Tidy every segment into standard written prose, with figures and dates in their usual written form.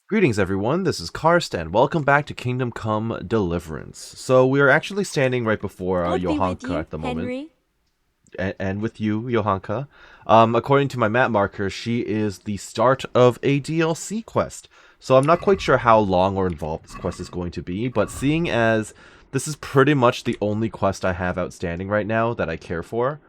Greetings, everyone. This is Karst, and welcome back to Kingdom Come Deliverance. So we are actually standing right before God be with Johanka you, at the moment, Henry. and with you, Johanka. According to my map marker, she is the start of a DLC quest. So I'm not quite sure how long or involved this quest is going to be, but seeing as this is pretty much the only quest I have outstanding right now that I care for,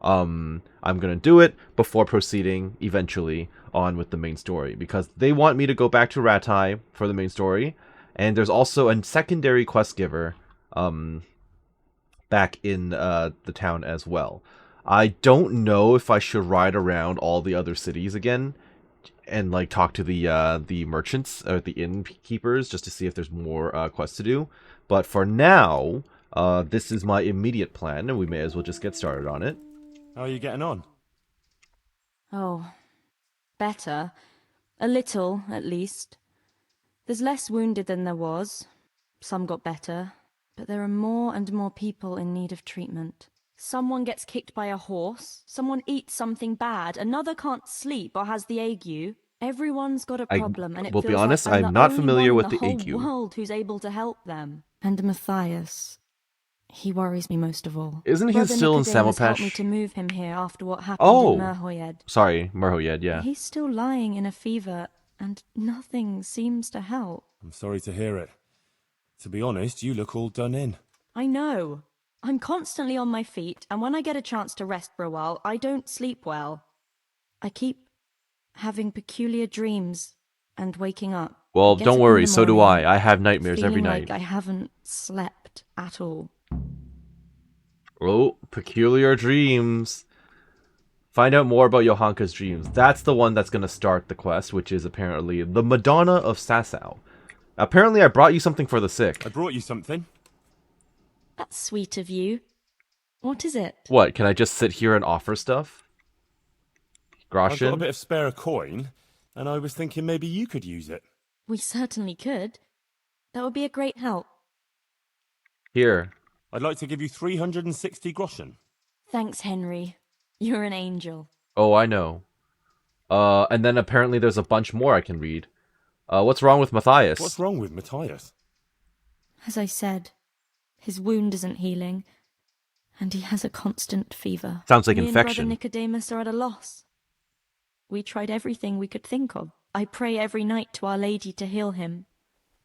I'm gonna do it before proceeding eventually on with the main story because they want me to go back to Ratai for the main story, and there's also a secondary quest giver, um, back in the town as well. I don't know if I should ride around all the other cities again and like talk to the merchants or the innkeepers just to see if there's more quests to do. But for now, this is my immediate plan, and we may as well just get started on it. How are you getting on? Oh, better. A little, at least. There's less wounded than there was. Some got better. But there are more and more people in need of treatment. Someone gets kicked by a horse. Someone eats something bad. Another can't sleep or has the ague. Everyone's got a I problem, and it will be feels like honest, I'm I'm the not only one familiar in with the the whole ague. world who's able to help them. And Matthias. He worries me most of all. Isn't he Brother still in Nicodemus helped me Samopesh? to move him here after what happened in Oh, Merhoyed. sorry, Merhoyed, But yeah. he's still lying in a fever, and nothing seems to help. I'm sorry to hear it. To be honest, you look all done in. I know. I'm constantly on my feet, and when I get a chance to rest for a while, I don't sleep well. I keep having peculiar dreams and waking up. I Well, get don't up in worry, the so do morning, I. I have nightmares every feeling like night. I haven't slept at all. Oh, peculiar dreams. Find out more about Johanka's dreams. That's the one that's going to start the quest, which is apparently the Madonna of Sasau. Apparently, I brought you something for the sick. I brought you something. That's sweet of you. What is it? What, can I just sit here and offer stuff? I've got a Groschen? bit of spare coin, and I was thinking maybe you could use it. We certainly could. That would be a great help. Here. I'd like to give you 360 groschen. Thanks, Henry. You're an angel. Oh, I know. And then apparently there's a bunch more I can read. What's wrong with What's Matthias? wrong with Matthias? As I said, his wound isn't healing, and he has a constant fever. Sounds like Me and Brother infection. Nicodemus are at a loss. We tried everything we could think of. I pray every night to Our Lady to heal him.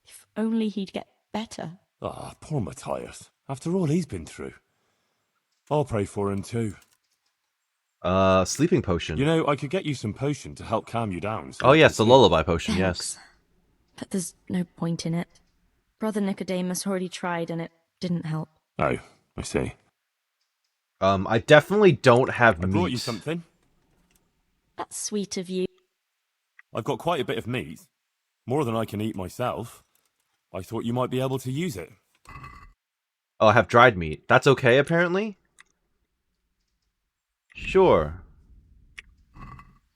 If only he'd get better. Ah, poor Matthias. After all he's been through. I'll pray for him too. Sleeping potion. You know, I could get you some potion to help calm you down. So Oh you yes, can the sleep. lullaby potion, Thanks. yes. But there's no point in it. Brother Nicodemus already tried and it didn't help. Oh, I see. I definitely don't have I meat. brought you something. That's sweet of you. I've got quite a bit of meat. More than I can eat myself. I thought you might be able to use it. Oh, I have dried meat. That's okay, apparently? Sure.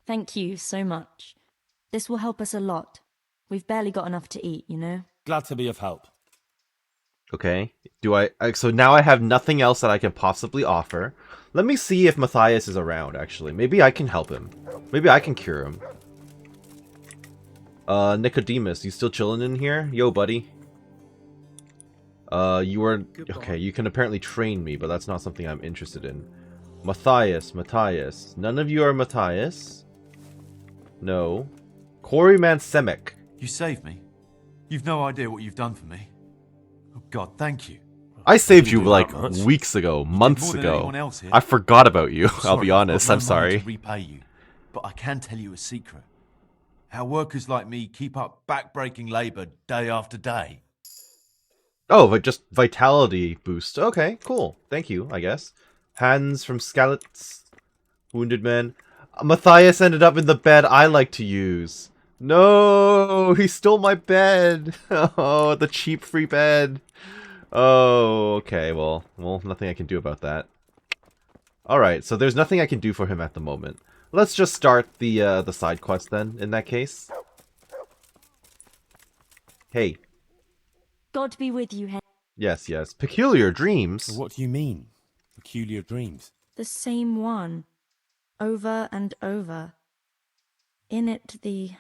Thank you so much. This will help us a lot. We've barely got enough to eat, you know? Glad to be of help. Okay. So now I have nothing else that I can possibly offer. Let me see if Matthias is around, actually. Maybe I can help him. Maybe I can cure him. Nicodemus, you still chilling in here? Yo, buddy. You were... Okay, you can apparently train me, but that's not something I'm interested in. Matthias. None of you are Matthias. No. Corey Mansemek. You saved me. You've no idea what you've done for me. Oh God, thank you. I saved didn't you do like that much. weeks ago, You did months more than ago. anyone else here. I forgot about you. I'll Sorry, be I've honest. got I'm no money sorry. to repay you, but I can tell you a secret. How workers like me keep up back-breaking labour day after day. Oh, but just vitality boost. Okay, cool. Thank you, I guess. Hands from Skallets. Wounded man. Matthias ended up in the bed I like to use. No, he stole my bed. Oh, the cheap free bed. Oh, okay. Well, nothing I can do about that. All right, so there's nothing I can do for him at the moment. Let's just start the side quest then. In that case. Hey. God be with you, Henry. Yes. Peculiar dreams. What do you mean? Peculiar dreams? The same one. Over and over. In it, the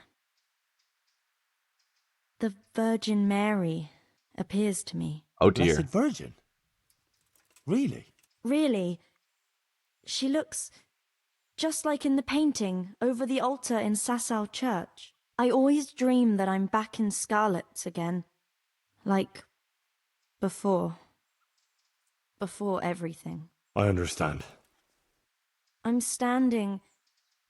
The Virgin Mary appears to me. Oh Blessed dear. Virgin? Really? Really, she looks just like in the painting over the altar in Sasau church. I always dream that I'm back in Scarlet's again. Like before. Before everything. I understand. I'm standing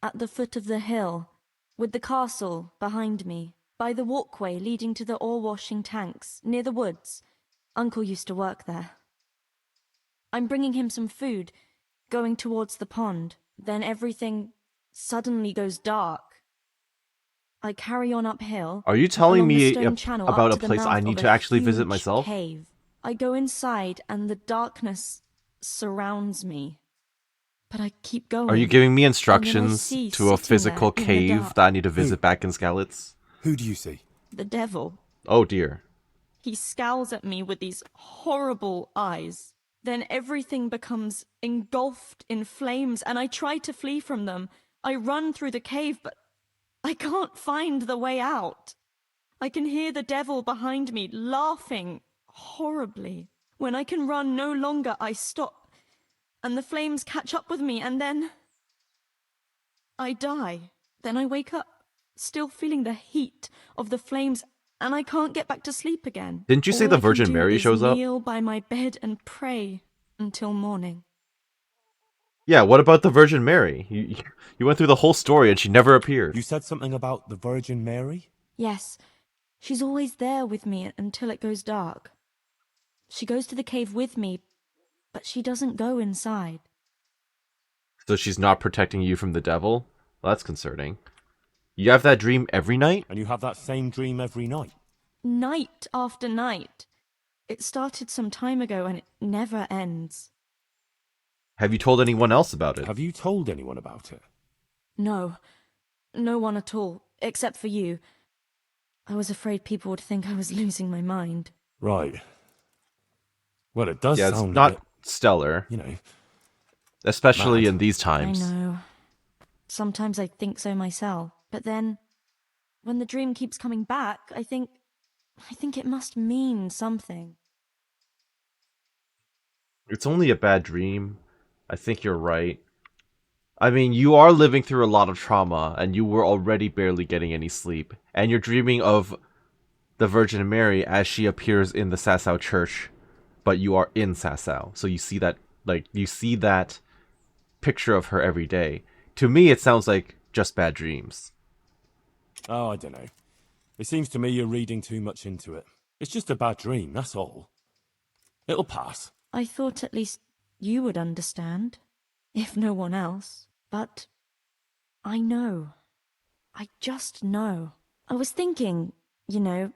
at the foot of the hill, with the castle behind me, by the walkway leading to the ore-washing tanks, near the woods. Uncle used to work there. I'm bringing him some food, going towards the pond. Then everything suddenly goes dark. I carry on uphill. Are you telling along the me stone channel about up a to the place I mouth need of to a actually visit huge myself? Cave. I go inside and the darkness surrounds me. But I keep going. Are you giving me And then I instructions see to a sitting physical there in the cave dark, that I need to visit back in Skalitz? Who do you see? the devil. Oh dear. He scowls at me with these horrible eyes. Then everything becomes engulfed in flames, and I try to flee from them. I run through the cave, but I can't find the way out. I can hear the devil behind me laughing horribly. When I can run no longer, I stop, and the flames catch up with me, and then I die. Then I wake up, still feeling the heat of the flames, and I can't get back to sleep again. Didn't you say All the I can Virgin do Mary is shows up? kneel by my bed and pray until morning. Yeah, what about the Virgin Mary? You went through the whole story and she never appeared. You said something about the Virgin Mary? Yes, she's always there with me until it goes dark. She goes to the cave with me, but she doesn't go inside. So she's not protecting you from the devil? Well, that's concerning. You have that dream every night? And you have that same dream every night? Night after night. It started some time ago and it never ends. Have you told anyone else about it? Have you told anyone about it? No, no one at all, except for you. I was afraid people would think I was losing my mind. Right. Well, it does Yeah, it's sound a not bit, stellar, you know. especially mad. in these times. I know. Sometimes I think so myself. But then, when the dream keeps coming back, I think it must mean something. It's only a bad dream. I think you're right. I mean, you are living through a lot of trauma, and you were already barely getting any sleep. And you're dreaming of the Virgin Mary as she appears in the Sasau church, but you are in Sasau. So you see that picture of her every day. To me, it sounds like just bad dreams. Oh, I don't know. It seems to me you're reading too much into it. It's just a bad dream, that's all. It'll pass. I thought at least you would understand, if no one else. But I know. I just know. I was thinking, that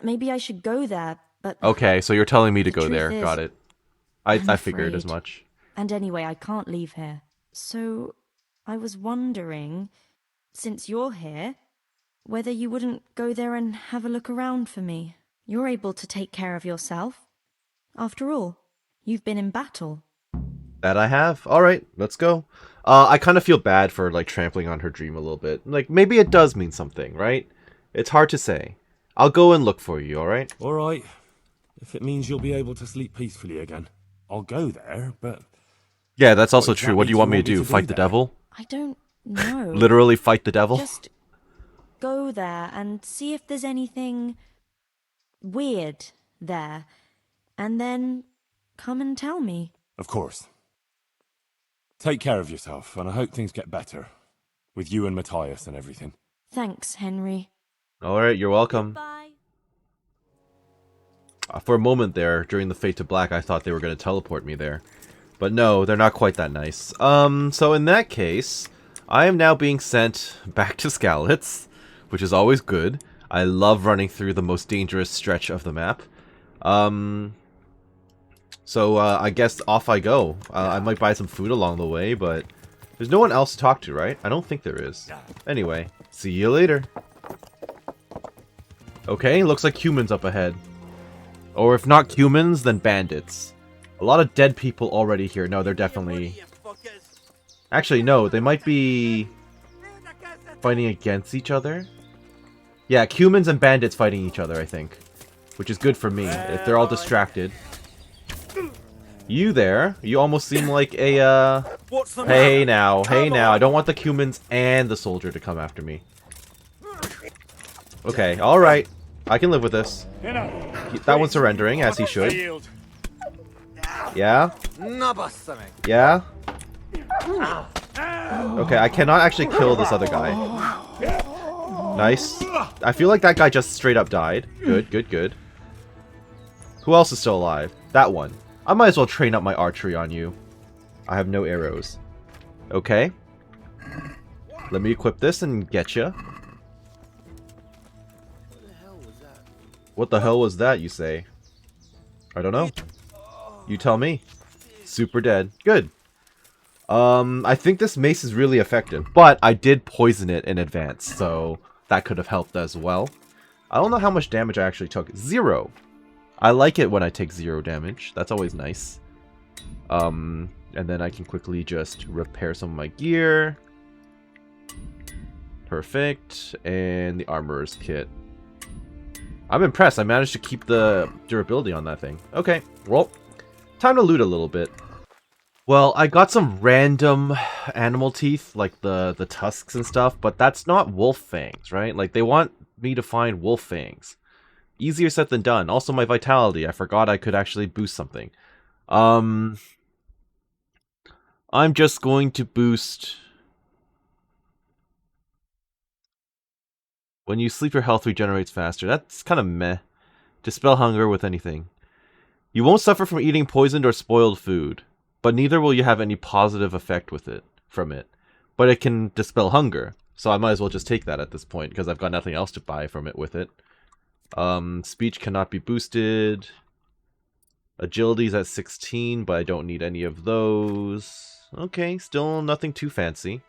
maybe I should go there, but... Okay, so you're telling me to The go truth there. is, Got it. I'm I figured as afraid. much. And anyway, I can't leave here. So, I was wondering, since you're here, whether you wouldn't go there and have a look around for me. You're able to take care of yourself. After all, you've been in battle. That I have. All right, let's go. I kind of feel bad for trampling on her dream a little bit. Maybe it does mean something, right? It's hard to say. I'll go and look for you. All right. All right. If it means you'll be able to sleep peacefully again, I'll go there, but... Yeah, that's also What true. What do you want me to do? Fight the there? devil? I don't know. Literally fight the devil? Just go there and see if there's anything weird there. And then come and tell me. Of course. Take care of yourself, and I hope things get better. With you and Matthias and everything. Thanks, Henry. All right, you're welcome. Bye. For a moment there, during the Fade to Black, I thought they were going to teleport me there. But no, they're not quite that nice. So in that case, I am now being sent back to Skalitz, which is always good. I love running through the most dangerous stretch of the map. So I guess off I go. I might buy some food along the way, but there's no one else to talk to, right? I don't think there is. Anyway, see you later. Okay, looks like humans up ahead. Or if not humans, then bandits. A lot of dead people already here. No, they're definitely... Actually, no, they might be fighting against each other. Yeah, humans and bandits fighting each other, I think. Which is good for me, if they're all distracted. You there? You almost seem like a, What's the Hey matter? now, hey Come now. I on. don't want the humans and the soldier to come after me. Okay, alright. I can live with this. That one's surrendering, as he should. Yeah? Yeah? Okay, I cannot actually kill this other guy. Nice. I feel like that guy just straight up died. Good, good, good. Who else is still alive? That one. I might as well train up my archery on you. I have no arrows. Okay. Let me equip this and get you. What the hell was that, you say? I don't know. You tell me. Super dead. Good. I think this mace is really effective, but I did poison it in advance, so that could have helped as well. I don't know how much damage I actually took. 0. I like it when I take 0 damage. That's always nice. And then I can quickly just repair some of my gear. Perfect. And the armorer's kit. I'm impressed. I managed to keep the durability on that thing. Okay, well, time to loot a little bit. Well, I got some random animal teeth, like the tusks and stuff, but that's not wolf fangs, right? Like, they want me to find wolf fangs. Easier said than done. Also, my vitality. I forgot I could actually boost something. I'm just going to boost... When you sleep, your health regenerates faster. That's kind of meh. Dispel hunger with anything. You won't suffer from eating poisoned or spoiled food, but neither will you have any positive effect from it. But it can dispel hunger, so I might as well just take that at this point, because I've got nothing else to buy from it with it. Speech cannot be boosted. Agility's at 16, but I don't need any of those. Okay, still nothing too fancy.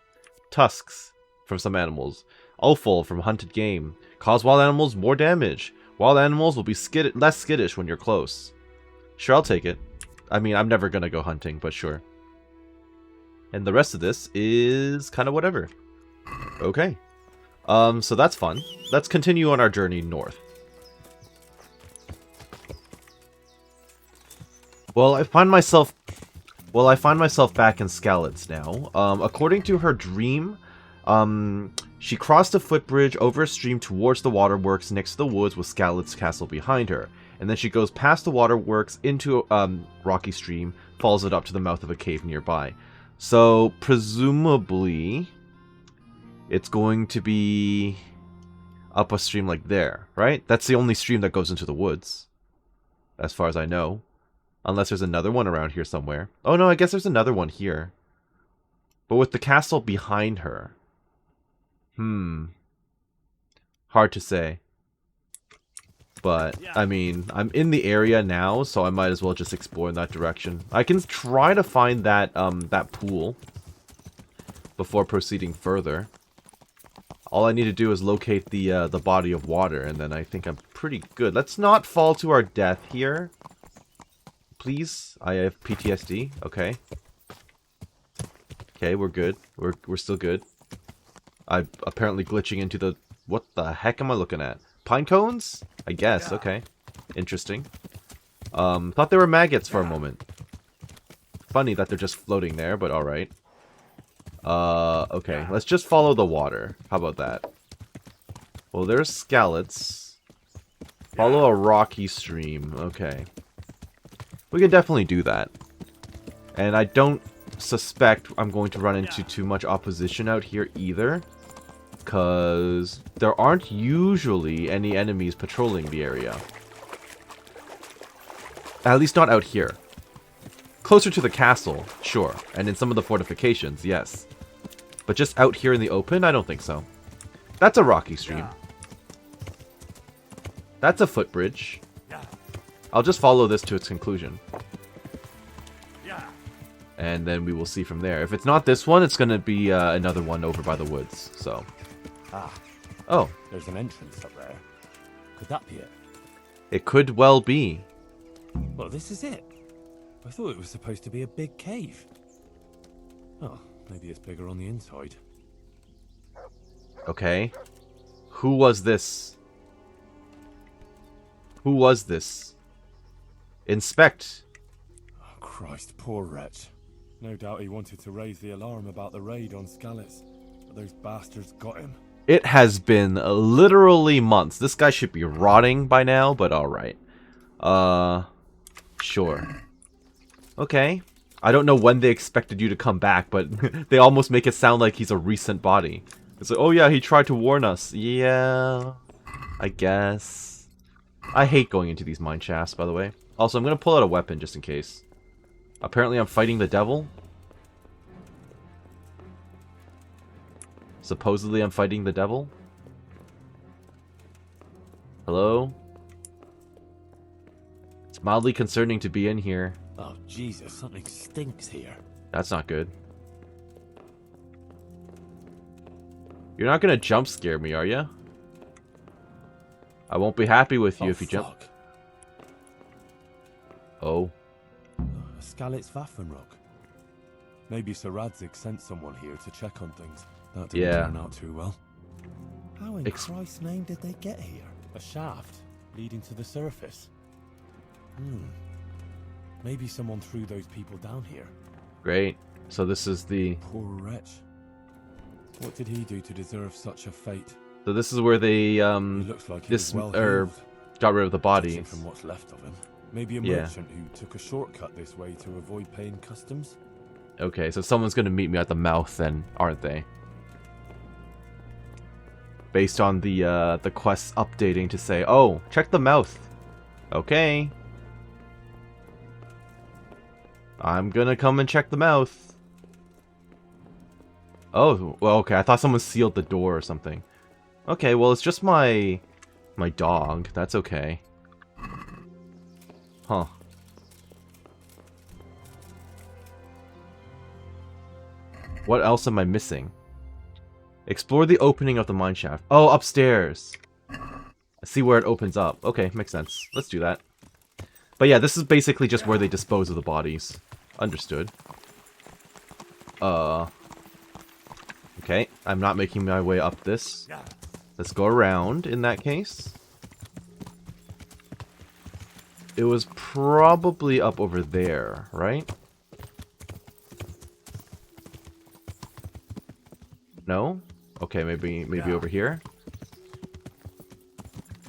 Tusks from some animals. Offal from hunted game. Cause wild animals more damage. Wild animals will be less skittish when you're close. Sure, I'll take it. I mean, I'm never gonna go hunting, but sure. And the rest of this is kind of whatever. Okay. So that's fun. Let's continue on our journey north. Well, I find myself back in Skalitz now. According to her dream, she crossed a footbridge over a stream towards the waterworks next to the woods with Skalitz Castle behind her. And then she goes past the waterworks into a rocky stream, follows it up to the mouth of a cave nearby. So, presumably, it's going to be up a stream like there, right? That's the only stream that goes into the woods, as far as I know. Unless there's another one around here somewhere. Oh no, I guess there's another one here. But with the castle behind her. Hard to say. But, I mean, I'm in the area now, so I might as well just explore in that direction. I can try to find that, that pool before proceeding further. All I need to do is locate the body of water, and then I think I'm pretty good. Let's not fall to our death here. Please? I have PTSD. Okay. Okay, we're good. We're still good. I'm apparently glitching into the... What the heck am I looking at? Pine cones? I guess. Okay. Interesting. Thought they were maggots for a moment. Funny that they're just floating there, but alright. Okay. Let's just follow the water. How about that? Well, there's Skalitz. Follow a rocky stream. Okay. We can definitely do that. And I don't suspect I'm going to run into too much opposition out here either. Because there aren't usually any enemies patrolling the area. At least not out here. Closer to the castle, sure. And in some of the fortifications, yes. But just out here in the open, I don't think so. That's a rocky stream. That's a footbridge. I'll just follow this to its conclusion. And then we will see from there. If it's not this one, it's going to be another one over by the woods. So. Oh. There's an entrance up there. Could that be it? It could well be. Well, this is it. I thought it was supposed to be a big cave. Oh, maybe it's bigger on the inside. Okay. Who was this? Who was this? Inspect. Oh, Christ, poor wretch. No doubt he wanted to raise the alarm about the raid on Skalitz, but those bastards got him. It has been literally months. This guy should be rotting by now, but alright. Sure. Okay. I don't know when they expected you to come back, but they almost make it sound like he's a recent body. It's like, oh yeah, he tried to warn us. Yeah, I guess. I hate going into these mine shafts, by the way. Also, I'm going to pull out a weapon just in case. Apparently I'm fighting the devil. Supposedly I'm fighting the devil. Hello? It's mildly concerning to be in here. Oh, Jesus, something stinks here. That's not good. You're not gonna jump scare me, are you? I won't be happy with you if you jump. Fuck. Oh. A Skalitz Waffenrock. Maybe Sir Radzig sent someone here to check on things. That didn't turn out too well. How in Christ's name did they get here? A shaft leading to the surface. Maybe someone threw those people down here. Great. So this is the... Poor wretch. What did he do to deserve such a fate? So this is where they, He looks like he was well healed, got rid of the bodies. judging from what's left of him. Maybe a merchant who took a shortcut this way to avoid paying customs? Okay, so someone's gonna meet me at the mouth then, aren't they? Based on the quests updating to say, oh, check the mouth. Okay. I'm gonna come and check the mouth. Oh, well, okay, I thought someone sealed the door or something. Okay, well, it's just my dog. That's okay. Huh. What else am I missing? Explore the opening of the mineshaft. Oh, upstairs. I see where it opens up. Okay, makes sense. Let's do that. But yeah, this is basically just where they dispose of the bodies. Understood. Okay, I'm not making my way up this. Let's go around in that case. It was probably up over there, right? No? Okay, maybe over here.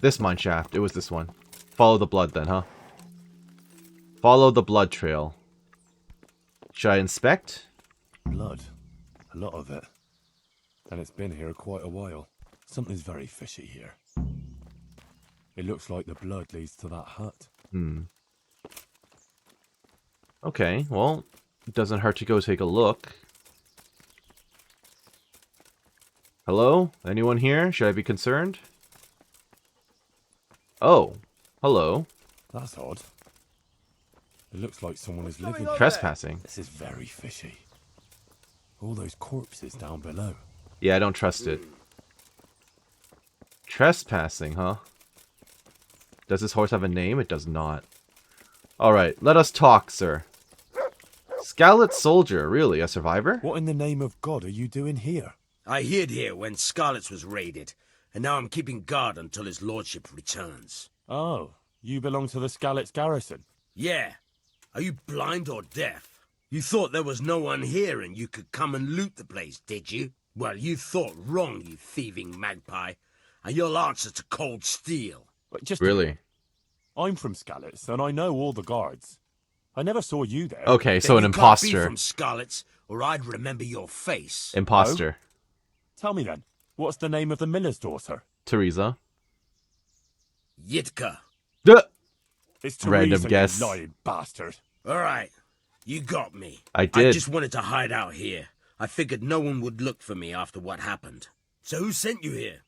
This mineshaft. It was this one. Follow the blood then, huh? Follow the blood trail. Should I inspect? Blood. A lot of it. And it's been here quite a while. Something's very fishy here. It looks like the blood leads to that hut. Okay, well, it doesn't hurt to go take a look. Hello? Anyone here? Should I be concerned? Oh, hello. That's odd. It looks like someone is living here. Trespassing. This is very fishy. All those corpses down below. Yeah, I don't trust it. Trespassing, huh? Does this horse have a name? It does not. Alright, let us talk, sir. Skalitz soldier, really? A survivor? What in the name of God are you doing here? I hid here when Skalitz was raided, and now I'm keeping guard until his lordship returns. Oh, you belong to the Skalitz garrison. Yeah. Are you blind or deaf? You thought there was no one here and you could come and loot the place, did you? Well, you thought wrong, you thieving magpie. And you'll answer to cold steel. But just Really? I'm from Skalitz, and I know all the guards. I never saw you there. Okay, so an Then you imposter. can't be from Skalitz, or I'd remember your face. Imposter. Tell me then, what's the name of the miller's daughter? Teresa. Yitka. Duh! It's Teresa, Random you guess. lying bastard. All right. You got me. I did. I just wanted to hide out here. I figured no one would look for me after what happened. So who sent you here?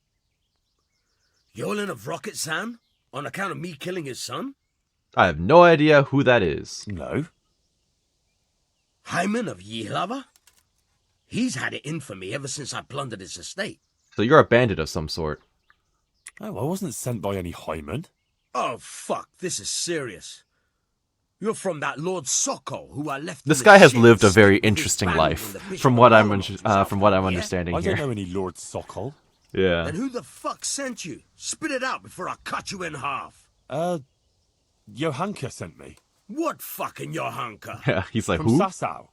Yolen of Rocket Sam? On account of me killing his son? I have no idea who that is. No. Hyman of Yihlava? He's had it in for me ever since I plundered his estate. So you're a bandit of some sort. Oh, I wasn't sent by any Hyman. Oh, fuck. This is serious. You're from that Lord Sokol who I left. This in the guy has ship lived a with very his interesting family life, when the Bishop from of what I'm Orlok was out from what I'm there, yeah? understanding I don't here. know any Lord Sokol. Yeah. Then who the fuck sent you? Spit it out before I cut you in half. Johanka sent me. What fucking Johanka? Yeah, he's like, From who? Sasau.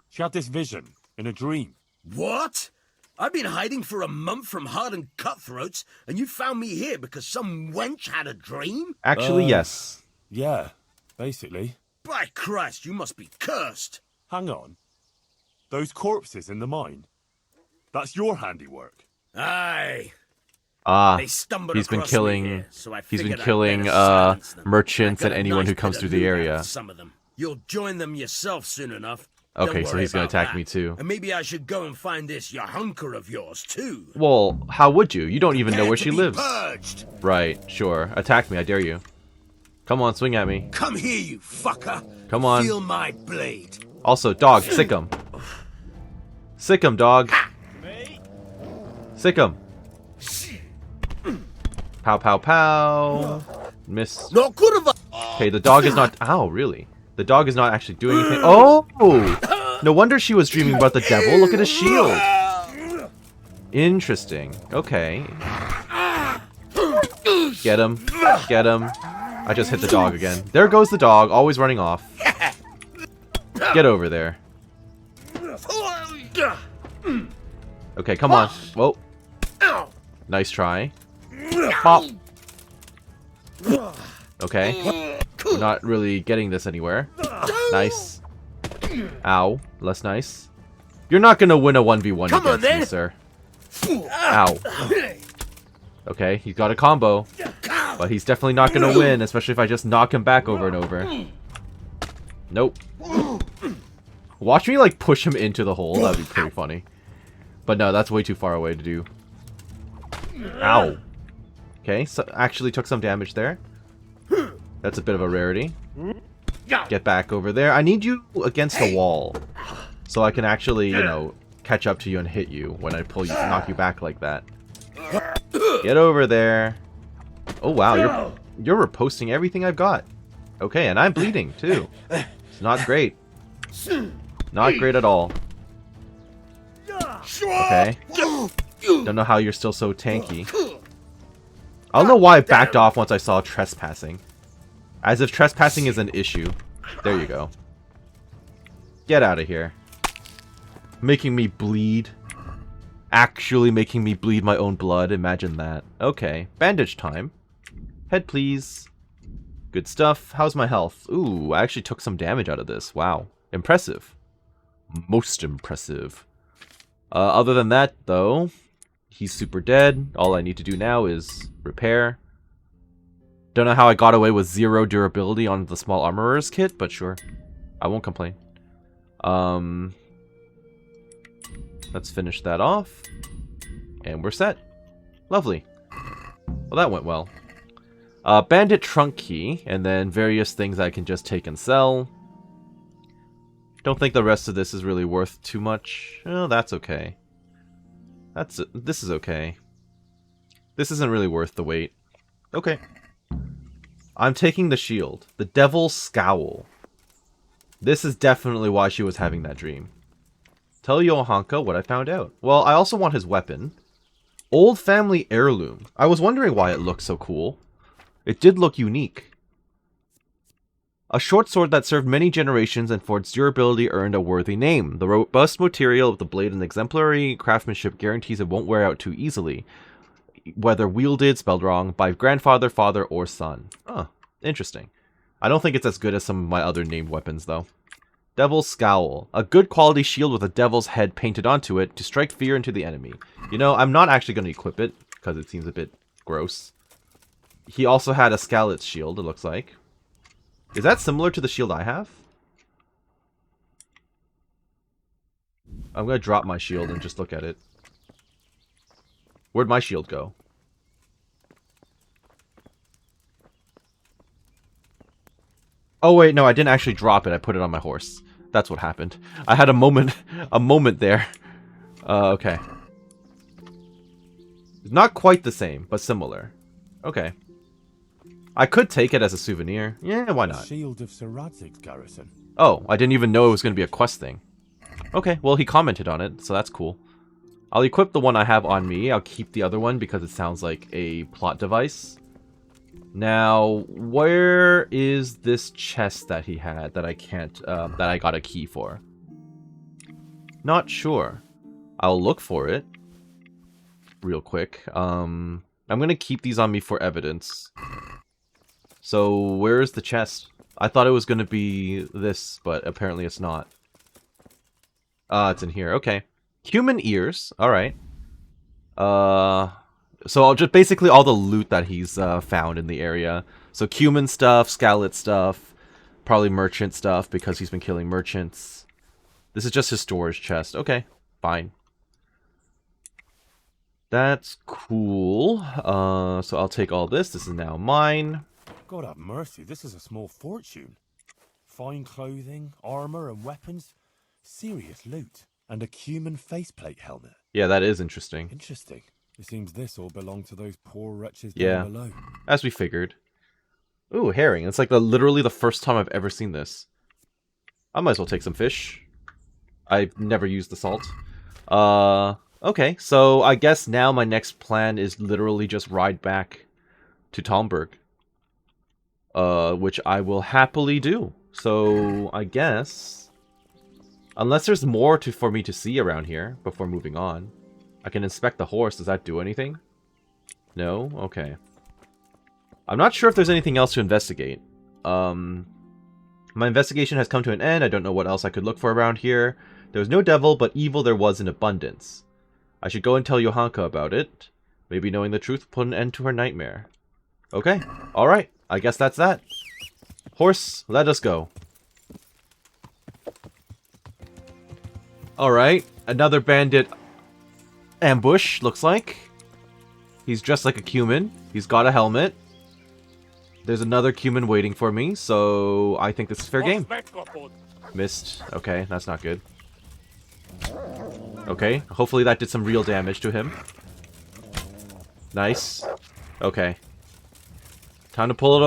She had this vision in a dream. What? I've been hiding for a month from hardened cutthroats, and you found me here because some wench had a dream? Actually, yes. Yeah, basically. By Christ, you must be cursed. Hang on. Those corpses in the mine. That's your handiwork. Aye. They stumbled he's been across me killing. here, so I He's been figured I'd killing better silence them. merchants I and got a anyone who nice comes bit through of the loot out area. of some of them. You'll join them yourself soon enough. Okay, Don't so worry he's gonna about attack that. me too. And maybe I should go and find this Johanka of yours too. Well, how would you? You don't even know Prepare where to she be lives. Purged. Right, sure. Attack me, I dare you. Come on, swing at me. Come here, you fucker. Come on. Feel my blade. Also, dog, sick him. Sick him, dog. Sick him. Pow, pow, pow. Miss. No good of Okay, the dog is not... Ow, really? The dog is not actually doing anything. Oh! No wonder she was dreaming about the devil. Look at his shield. Interesting. Okay. Get him. Get him. I just hit the dog again. There goes the dog, always running off. Get over there. Okay, come on. Whoa. Nice try. Pop. Okay. We're not really getting this anywhere. Nice. Ow. Less nice. You're not gonna win a 1v1 against me, sir. Ow. Okay, he's got a combo. But he's definitely not gonna win, especially if I just knock him back over and over. Nope. Watch me, like, push him into the hole. That'd be pretty funny. But no, that's way too far away to do. Ow. Okay, so actually took some damage there. That's a bit of a rarity. Get back over there. I need you against a wall. So I can actually, you know, catch up to you and hit you when I pull you, knock you back like that. Get over there. Oh wow, you're riposting everything I've got. Okay, and I'm bleeding too. It's not great. Not great at all. Okay. Don't know how you're still so tanky. I don't know why I backed off once I saw trespassing. As if trespassing is an issue. There you go. Get out of here. Making me bleed. Actually making me bleed my own blood. Imagine that. Okay. Bandage time. Head, please. Good stuff. How's my health? Ooh, I actually took some damage out of this. Wow. Impressive. Most impressive. Other than that, though, he's super dead. All I need to do now is repair. Don't know how I got away with 0 durability on the small armorer's kit, but sure. I won't complain. Let's finish that off. And we're set. Lovely. Well, that went well. Bandit trunk key, and then various things I can just take and sell. Don't think the rest of this is really worth too much. Oh, that's okay. This is okay. This isn't really worth the wait. Okay. I'm taking the shield. The Devil's Scowl. This is definitely why she was having that dream. Tell Johanka what I found out. Well, I also want his weapon. Old family heirloom. I was wondering why it looked so cool. It did look unique. A short sword that served many generations and for its durability earned a worthy name. The robust material of the blade and exemplary craftsmanship guarantees it won't wear out too easily. Whether wielded, spelled wrong, by grandfather, father, or son. Oh, interesting. I don't think it's as good as some of my other named weapons, though. Devil's Scowl. A good quality shield with a devil's head painted onto it to strike fear into the enemy. You know, I'm not actually going to equip it, because it seems a bit gross. He also had a Skalit's shield, it looks like. Is that similar to the shield I have? I'm going to drop my shield and just look at it. Where'd my shield go? Oh wait, no, I didn't actually drop it. I put it on my horse. That's what happened. I had a moment there. Okay. Not quite the same, but similar. Okay. I could take it as a souvenir. Yeah, why not? Shield of Sir Radzig's garrison. Oh, I didn't even know it was going to be a quest thing. Okay, well, he commented on it, so that's cool. I'll equip the one I have on me. I'll keep the other one because it sounds like a plot device. Now, where is this chest that he had that I can't, that I got a key for? Not sure. I'll look for it real quick. I'm gonna keep these on me for evidence. So, where is the chest? I thought it was gonna be this, but apparently it's not. It's in here. Okay. Human ears. Alright. So I'll just basically all the loot that he's found in the area. So cumin stuff, scalet stuff, probably merchant stuff because he's been killing merchants. This is just his storage chest. Okay, fine. That's cool. So I'll take all this. This is now mine. God have mercy, this is a small fortune. Fine clothing, armor and weapons. Serious loot. And a cumin faceplate helmet. Yeah, that is interesting. Interesting. It seems this all belonged to those poor wretches Yeah, down below. as we figured. Ooh, herring. It's like literally the first time I've ever seen this. I might as well take some fish. I've never used the salt. Okay, so I guess now my next plan is literally just ride back to Talmberg. Which I will happily do. So, I guess... Unless there's more for me to see around here before moving on. I can inspect the horse. Does that do anything? No? Okay. I'm not sure if there's anything else to investigate. My investigation has come to an end. I don't know what else I could look for around here. There was no devil, but evil there was in abundance. I should go and tell Johanka about it. Maybe knowing the truth will put an end to her nightmare. Okay. Alright. I guess that's that. Horse, let us go. Alright. Another bandit ambush, looks like. He's dressed like a cumin. He's got a helmet. There's another cumin waiting for me, so I think this is fair game. Missed. Okay, that's not good. Okay, hopefully that did some real damage to him. Nice. Okay. Time to pull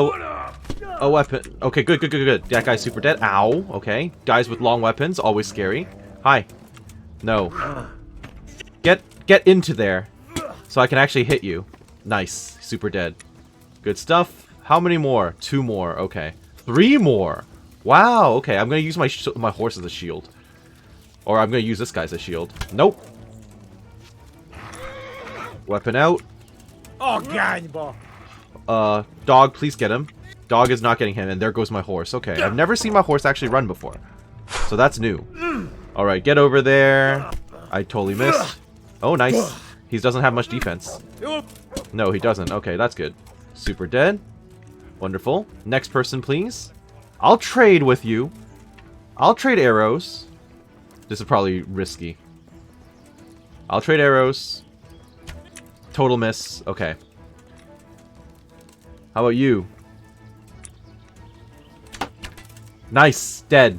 a weapon. Okay, good. That guy's super dead. Ow. Okay. Guys with long weapons, always scary. Hi. No. Get into there, so I can actually hit you. Nice. Super dead. Good stuff. How many more? 2 more. Okay. 3 more. Wow. Okay, I'm gonna use my horse as a shield, or I'm gonna use this guy as a shield. Nope. Weapon out. Dog, please get him. Dog is not getting him, and there goes my horse. Okay, I've never seen my horse actually run before, so that's new. Alright, get over there. I totally missed. Oh, nice. He doesn't have much defense. No, he doesn't. Okay, that's good. Super dead. Wonderful. Next person, please. I'll trade with you. I'll trade arrows. This is probably risky. I'll trade arrows. Total miss. Okay. How about you? Nice. Dead.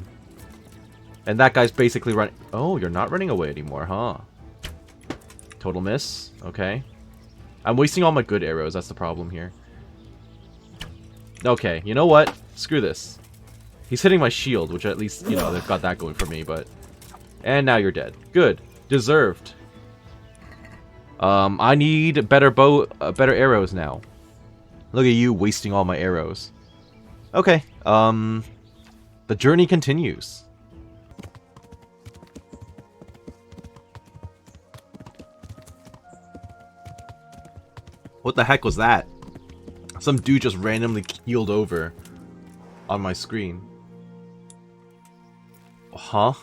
And that guy's basically running... Oh, you're not running away anymore, huh? Total miss. Okay. I'm wasting all my good arrows. That's the problem here. Okay, you know what? Screw this. He's hitting my shield, which at least, you know, they've got that going for me, but... And now you're dead. Good. Deserved. I need better better arrows now. Look at you wasting all my arrows. Okay, the journey continues. What the heck was that? Some dude just randomly keeled over on my screen. Huh?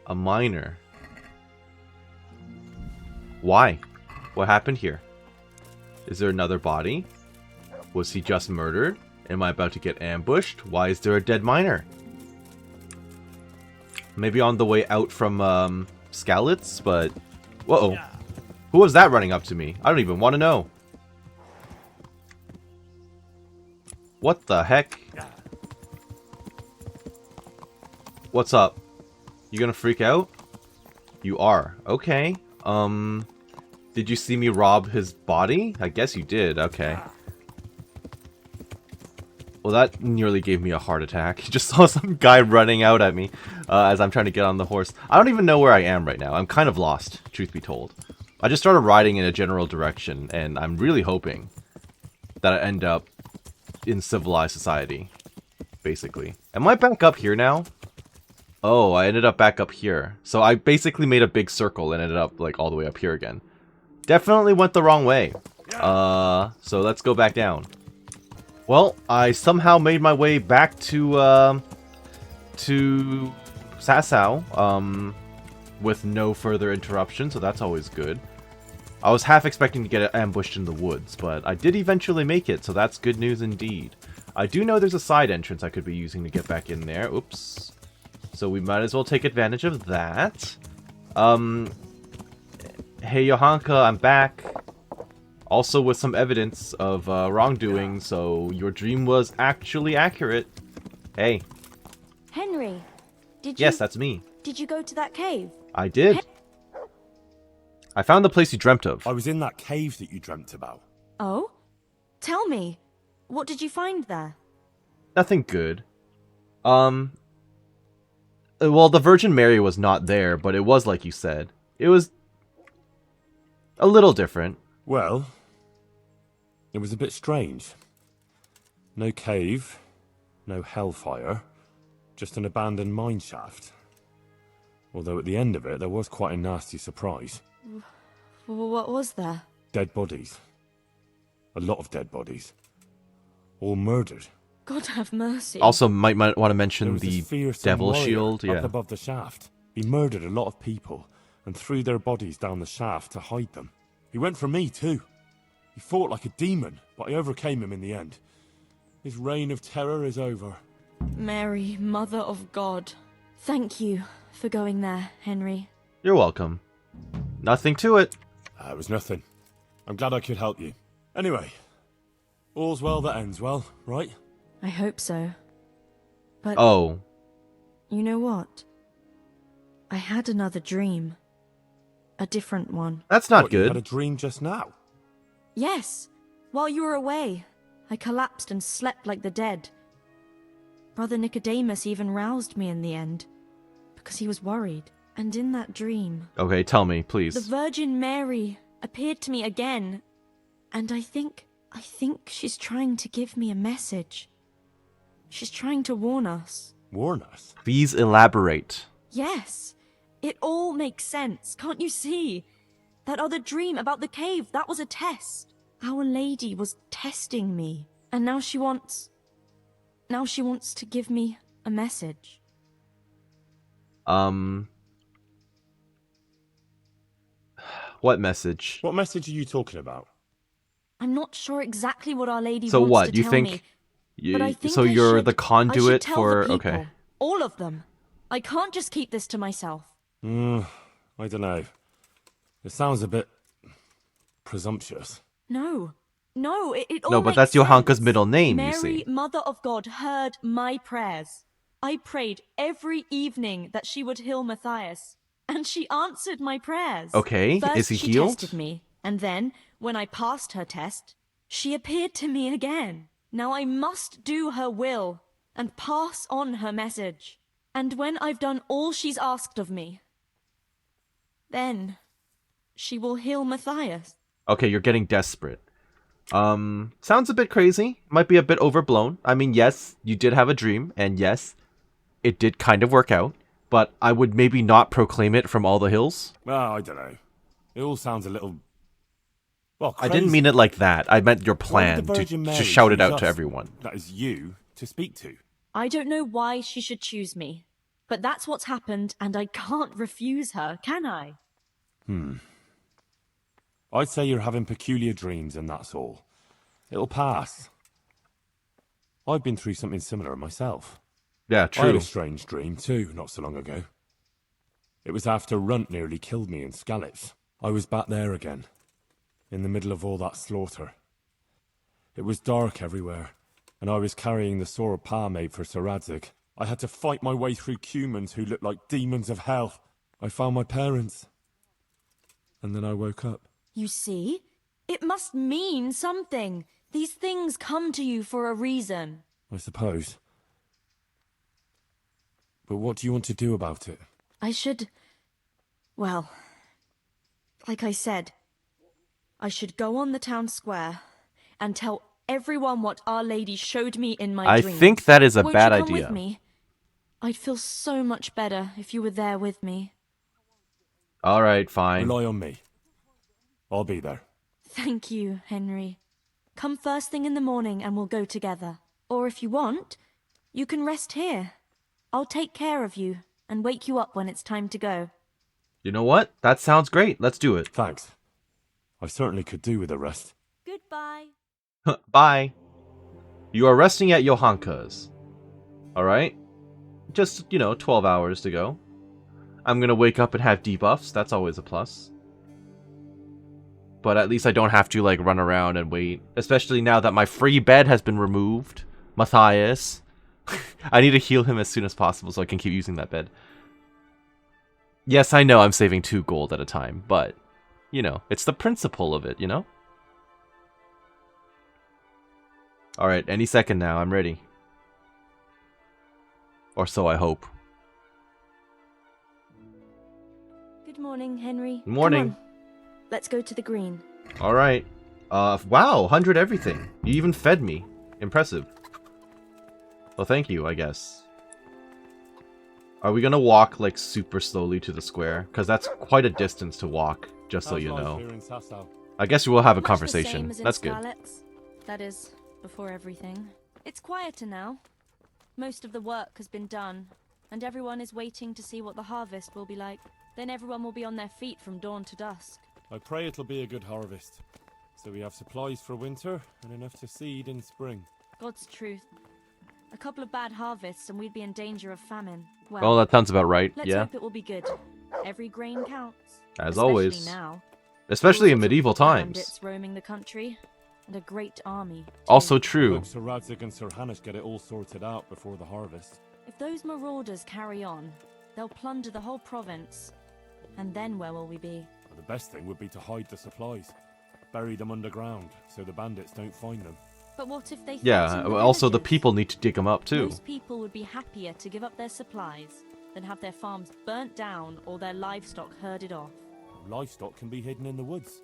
A miner. Why? What happened here? Is there another body? Was he just murdered? Am I about to get ambushed? Why is there a dead miner? Maybe on the way out from Scalets, but... Whoa. Who was that running up to me? I don't even want to know. What the heck? What's up? You gonna freak out? You are. Okay. Did you see me rob his body? I guess you did. Okay. Well, that nearly gave me a heart attack. Just saw some guy running out at me as I'm trying to get on the horse. I don't even know where I am right now. I'm kind of lost, truth be told. I just started riding in a general direction, and I'm really hoping that I end up in civilized society, basically. Am I back up here now? Oh, I ended up back up here. So I basically made a big circle and ended up like all the way up here again. Definitely went the wrong way. So let's go back down. Well, I somehow made my way back to Sasau, with no further interruption, so that's always good. I was half expecting to get ambushed in the woods, but I did eventually make it, so that's good news indeed. I do know there's a side entrance I could be using to get back in there. Oops. So we might as well take advantage of that. Hey Johanka, I'm back. Also with some evidence of wrongdoing, so your dream was actually accurate. Hey. Henry, did you... Yes, that's me. Did you go to that cave? I did. I found the place you dreamt of. I was in that cave that you dreamt about. Oh? Tell me. What did you find there? Nothing good. Well, the Virgin Mary was not there, but it was like you said. It was a little different. Well, it was a bit strange. No cave, no hellfire, just an abandoned mine shaft. Although at the end of it, there was quite a nasty surprise. What was there? Dead bodies. A lot of dead bodies. All murdered. God have mercy. Also, might want to mention There was the this fearsome devil warrior shield. up Yeah. above the shaft. He murdered a lot of people and threw their bodies down the shaft to hide them. He went for me too. He fought like a demon, but I overcame him in the end. His reign of terror is over. Mary, Mother of God. Thank you for going there, Henry. You're welcome. Nothing to it. It was nothing. I'm glad I could help you. Anyway, all's well that ends well, right? I hope so. But Oh. you know what? I had another dream. A different one. That's not What, you good. had a dream just now? Yes. While you were away, I collapsed and slept like the dead. Brother Nicodemus even roused me in the end, because he was worried. And in that dream, Okay, tell me, please. the Virgin Mary appeared to me again, and I think she's trying to give me a message. She's trying to warn us. Warn us? Please elaborate. Yes, it all makes sense, can't you see? That other dream about the cave, that was a test. Our Lady was testing me, and now she wants to give me a message. What message? What message are you talking about? I'm not sure exactly what Our Lady So wants what? to You tell think me. But I think so I you're should- the I should conduit tell for the people, okay. all of them. I can't just keep this to myself. I don't know. It sounds a bit presumptuous. No, it all No, but makes that's Johanka's sense. middle name, you Mary, see. Mother of God, heard my prayers. I prayed every evening that she would heal Matthias, and she answered my prayers. Okay, First, is he she healed? tested me, and then, when I passed her test, she appeared to me again. Now I must do her will and pass on her message. And when I've done all she's asked of me, then she will heal Matthias. Okay, you're getting desperate. Sounds a bit crazy. Might be a bit overblown. I mean, yes, you did have a dream, and yes, it did kind of work out. But I would maybe not proclaim it from all the hills. Well, I don't know. It all sounds a little... well, I crazy. didn't mean it like that. I meant your Why did plan the Virgin to Mary shout it choose out to us, everyone. that is you, to speak to? I don't know why she should choose me, but that's what's happened, and I can't refuse her, can I? I'd say you're having peculiar dreams and that's all. It'll pass. I've been through something similar myself. Yeah, I had true. a strange dream too, not so long ago. It was after Runt nearly killed me in Skalitz. I was back there again, in the middle of all that slaughter. It was dark everywhere, and I was carrying the sword Pa made for Sir Radzig. I had to fight my way through humans who looked like demons of hell. I found my parents, and then I woke up. You see? It must mean something. These things come to you for a reason. I suppose. But what do you want to do about it? I should... Well, like I said, I should go on the town square and tell everyone what Our Lady showed me in my I dreams. think that is a Won't bad you come idea. with me? I'd feel so much better if you were there with me. All right, fine. Rely on me. I'll be there. Thank you, Henry. Come first thing in the morning and we'll go together. Or if you want, you can rest here. I'll take care of you and wake you up when it's time to go. You know what? That sounds great. Let's do it. Thanks. I certainly could do with a rest. Goodbye. Bye. You are resting at Johanka's. Alright? Just, 12 hours to go. I'm gonna wake up and have debuffs. That's always a plus. But at least I don't have to, run around and wait. Especially now that my free bed has been removed. Matthias. I need to heal him as soon as possible so I can keep using that bed. Yes, I know I'm saving 2 gold at a time, but, it's the principle of it, Alright, any second now, I'm ready. Or so I hope. Good morning, Henry. Good morning. Come on. Let's go to the green. Alright. Wow, 100 everything. You even fed me. Impressive. Well, thank you, I guess. Are we gonna walk, super slowly to the square? Because that's quite a distance to walk, just so you know. Here in Sasau? I guess we will have a Much conversation. the same as in That's good. Scarlet's. That is, before everything. It's quieter now. Most of the work has been done, and everyone is waiting to see what the harvest will be like. Then everyone will be on their feet from dawn to dusk. I pray it'll be a good harvest. So we have supplies for winter and enough to seed in spring. God's truth. A couple of bad harvests and we'd be in danger of famine. Well, Oh, that sounds about right. let's Yeah. hope it will be good. Every grain counts. As especially always. now. Especially in All sorts of medieval times. bandits roaming the country, and a great army. too. Also true. Hope Sir Radzig and Sir Hanush get it all sorted out before the harvest. If those marauders carry on, they'll plunder the whole province. And then where will we be? The best thing would be to hide the supplies. Bury them underground so the bandits don't find them. But what if they Yeah, threaten the also the villagers? people need to dig them up too. Most people would be happier to give up their supplies than have their farms burnt down or their livestock herded off. Livestock can be hidden in the woods.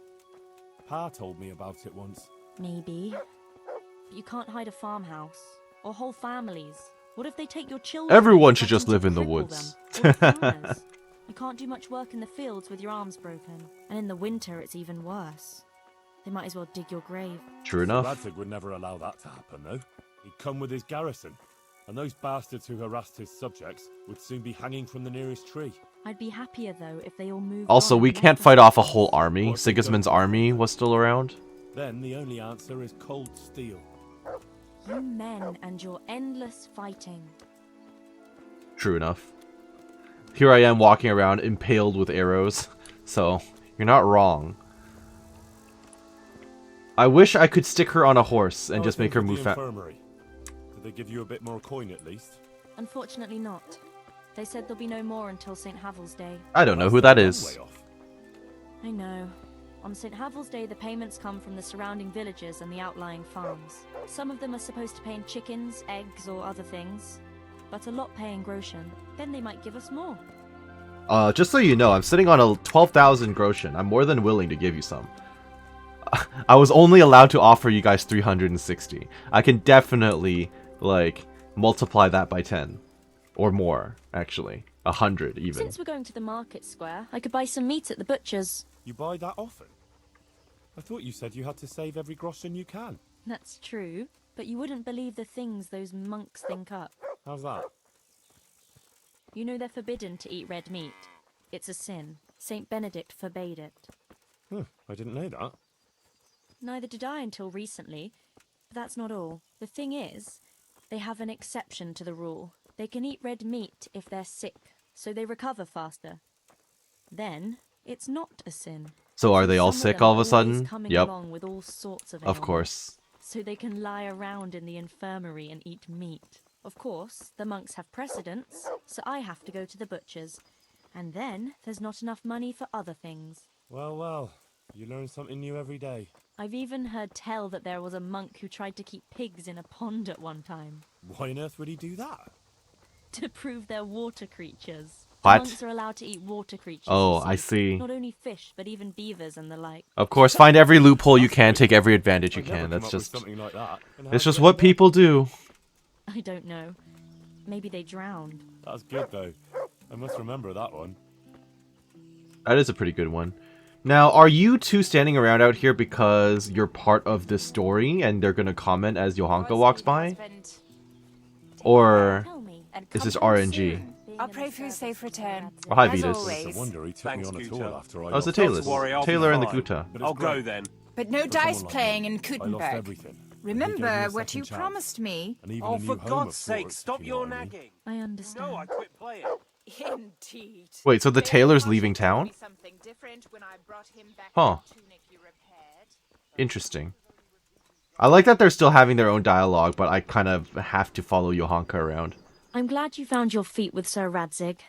Pa told me about it once. Maybe. But you can't hide a farmhouse. Or whole families. What if they take your children? Everyone should threaten just to live in the cripple woods. them? Or the farmers? You can't do much work in the fields with your arms broken. And in the winter it's even worse. They might as well dig your grave. True Sir enough. Radzig would never allow that to happen, though. He'd come with his garrison, and those bastards who harassed his subjects would soon be hanging from the nearest tree. I'd be happier though if they all moved Also, on we and can't left the fight off a province. whole army. Or if we Sigismund's don't- army was still around. Then the only answer is cold steel. You men and your endless fighting. True enough. Here I am walking around impaled with arrows. So, you're not wrong. I wish I could stick her on a horse and How just are make her things move with the fast. infirmary? Did they give you a bit more coin at least? Unfortunately not. They said there'll be no more until St. Havel's Day. I don't know who That's that a long is. way off. I know. On St. Havel's Day, the payments come from the surrounding villages and the outlying farms. Some of them are supposed to pay in chickens, eggs, or other things, but a lot pay in groschen. Then they might give us more. Just so you know, I'm sitting on a 12,000 groschen. I'm more than willing to give you some. I was only allowed to offer you guys 360. I can definitely, multiply that by 10. Or more, actually. 100, even. Since we're going to the market square, I could buy some meat at the butcher's. You buy that often? I thought you said you had to save every groschen you can. That's true, but you wouldn't believe the things those monks think up. How's that? You know they're forbidden to eat red meat. It's a sin. Saint Benedict forbade it. I didn't know that. Neither did I until recently. But that's not all. The thing is, they have an exception to the rule. They can eat red meat if they're sick, so they recover faster. Then, it's not a sin. So are they all Some sick them all of a are always sudden? coming Yep, along with all sorts of of ailments. course. So they can lie around in the infirmary and eat meat. Of course, the monks have precedence, so I have to go to the butcher's. And then, there's not enough money for other things. Well, you learn something new every day. I've even heard tell that there was a monk who tried to keep pigs in a pond at one time. Why on earth would he do that? To prove they're water creatures. What? Monks are allowed to eat water creatures, Oh, you I see. Not only fish, but even beavers and the like. Of course, find every loophole you can, take every advantage you I'd never can. come That's up with just... something like that. And It's how'd just you what get in people do. I don't know. Maybe they drowned. bed? That's good, though. I must remember that one. That is a pretty good one. Now, are you two standing around out here because you're part of this story and they're gonna comment as Johanka walks by? Or Tell me. is this RNG? I'll pray for your safe return. Oh, hi, As Vitas. always. It's a wonder he took me on a tour after I Oh, it's the lost Taylors. worry, I'll be Taylor and the fine. Guta. But it's I'll go great. then. But no For dice someone like playing me, in I lost Kutenberg. everything. And he gave me Remember a what second you chance. promised me. And even Oh, a new for home God's of sake, sorts, stop if you know your what I mean. nagging. I understand. No, I quit playing. Indeed. Wait, so the Taylors leaving town? Huh. Interesting. I like that they're still having their own dialogue, but I kind of have to follow Johanka around. I'm glad you found your feet with Sir Radzig.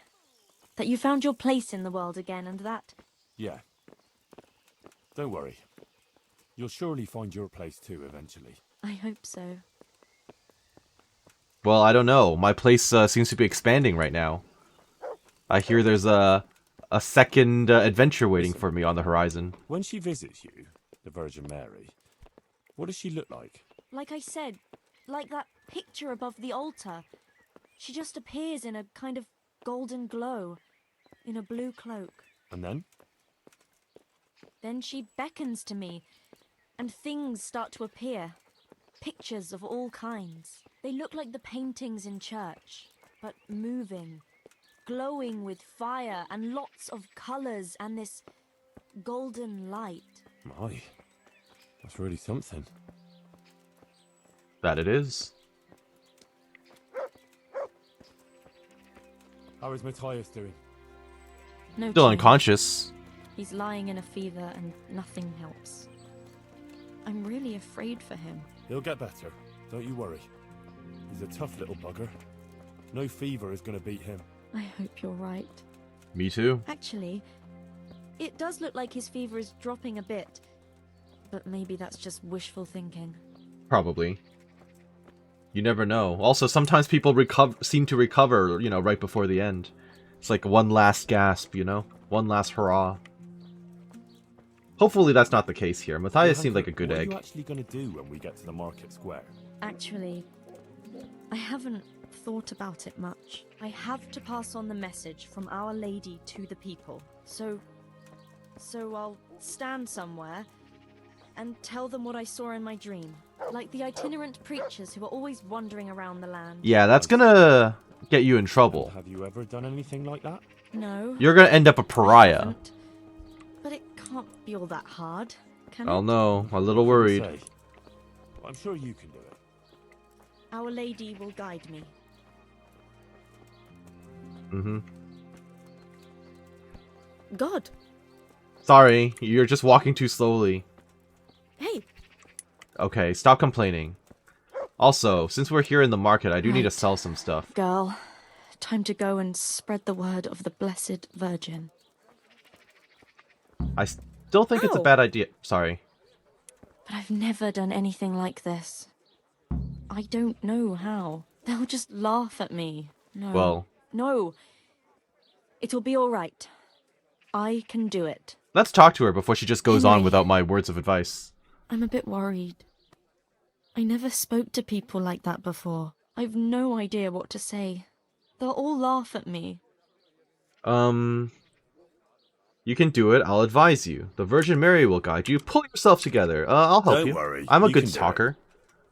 That you found your place in the world again, and that... Yeah. Don't worry. You'll surely find your place too eventually. I hope so. Well, I don't know. My place seems to be expanding right now. I hear there's a second adventure waiting for me on the horizon. When she visits you, the Virgin Mary, what does she look like? Like I said, like that picture above the altar. She just appears in a kind of golden glow, in a blue cloak. And then? Then she beckons to me, and things start to appear. Pictures of all kinds. They look like the paintings in church, but moving, glowing with fire and lots of colours and this golden light. My, that's really something. That it is. How is Matthias doing? No Still change. unconscious. He's lying in a fever and nothing helps. I'm really afraid for him. He'll get better. Don't you worry. He's a tough little bugger. No fever is going to beat him. I hope you're right. Me too. Actually, it does look like his fever is dropping a bit. But maybe that's just wishful thinking. Probably. You never know. Also, sometimes people seem to recover, you know, right before the end. It's like one last gasp, you know? One last hurrah. Hopefully that's not the case here. Matthias seemed like a good egg. egg. What are you actually going to do when we get to the market square? Actually, I haven't thought about it much. I have to pass on the message from Our Lady to the people. So I'll stand somewhere and tell them what I saw in my dream. Like the itinerant preachers who are always wandering around the land. Yeah, that's gonna get you in trouble. Have you ever done anything like that? No. You're gonna end up a I pariah. haven't. But it can't be all that hard, can Oh it? no, a little worried. Say, I'm sure you can do it. Our Lady will guide me. Mm-hmm. God! Sorry, you're just walking too slowly. Hey! Okay, stop complaining. Also, since we're here in the market, I do need to Right. sell some stuff. Girl, time to go and spread the word of the Blessed Virgin. I still think it's a Ow. bad idea. Sorry. But I've never done anything like this. I don't know how. They'll just laugh at me. No. Well, No. It'll be all right. I can do it. let's talk to her before she just goes on Henry. without my words of advice. I'm a bit worried. I never spoke to people like that before. I've no idea what to say. They'll all laugh at me. You can do it. I'll advise you. The Virgin Mary will guide you. Pull yourself together. I'll help Don't you. worry, I'm a you good can do it. talker.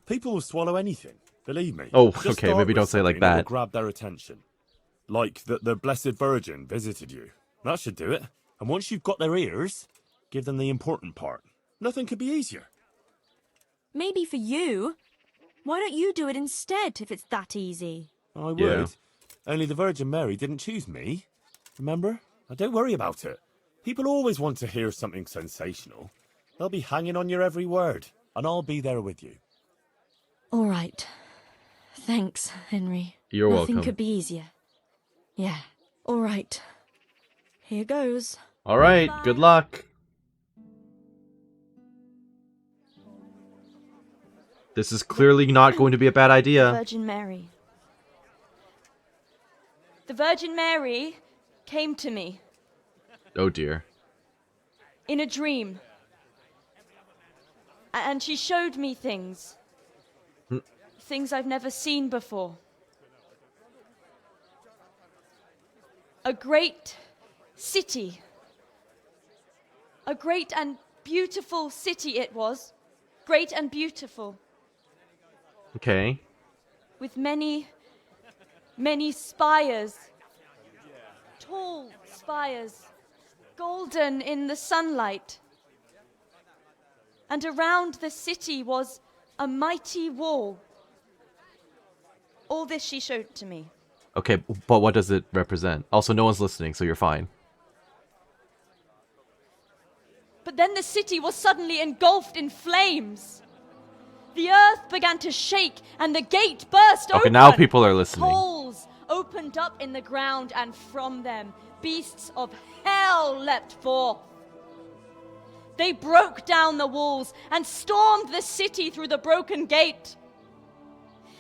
People will swallow anything, believe me. Oh, Just okay, start maybe with don't say like something that will that. grab their attention. Like that the Blessed Virgin visited you. That should do it. And once you've got their ears, give them the important part. Nothing could be easier. Maybe for you. Why don't you do it instead if it's that easy? I would. Yeah. Only the Virgin Mary didn't choose me. Remember? Now don't worry about it. People always want to hear something sensational. They'll be hanging on your every word, and I'll be there with you. All right. Thanks, Henry. You're Nothing welcome. could be easier. Yeah. All right. Here goes. All right. Good luck. This is clearly not going to be a bad idea. Virgin Mary. The Virgin Mary came to me. Oh dear. In a dream. And she showed me things. Things I've never seen before. A great city. A great and beautiful city it was. Great and beautiful. Okay. With many, many spires. Tall spires. Golden in the sunlight. And around the city was a mighty wall. All this she showed to me. Okay, but what does it represent? Also, no one's listening, so you're fine. But then the city was suddenly engulfed in flames. The earth began to shake and the gate burst open. Okay, now people are listening. Holes opened up in the ground and from them beasts of hell leapt forth. They broke down the walls and stormed the city through the broken gate.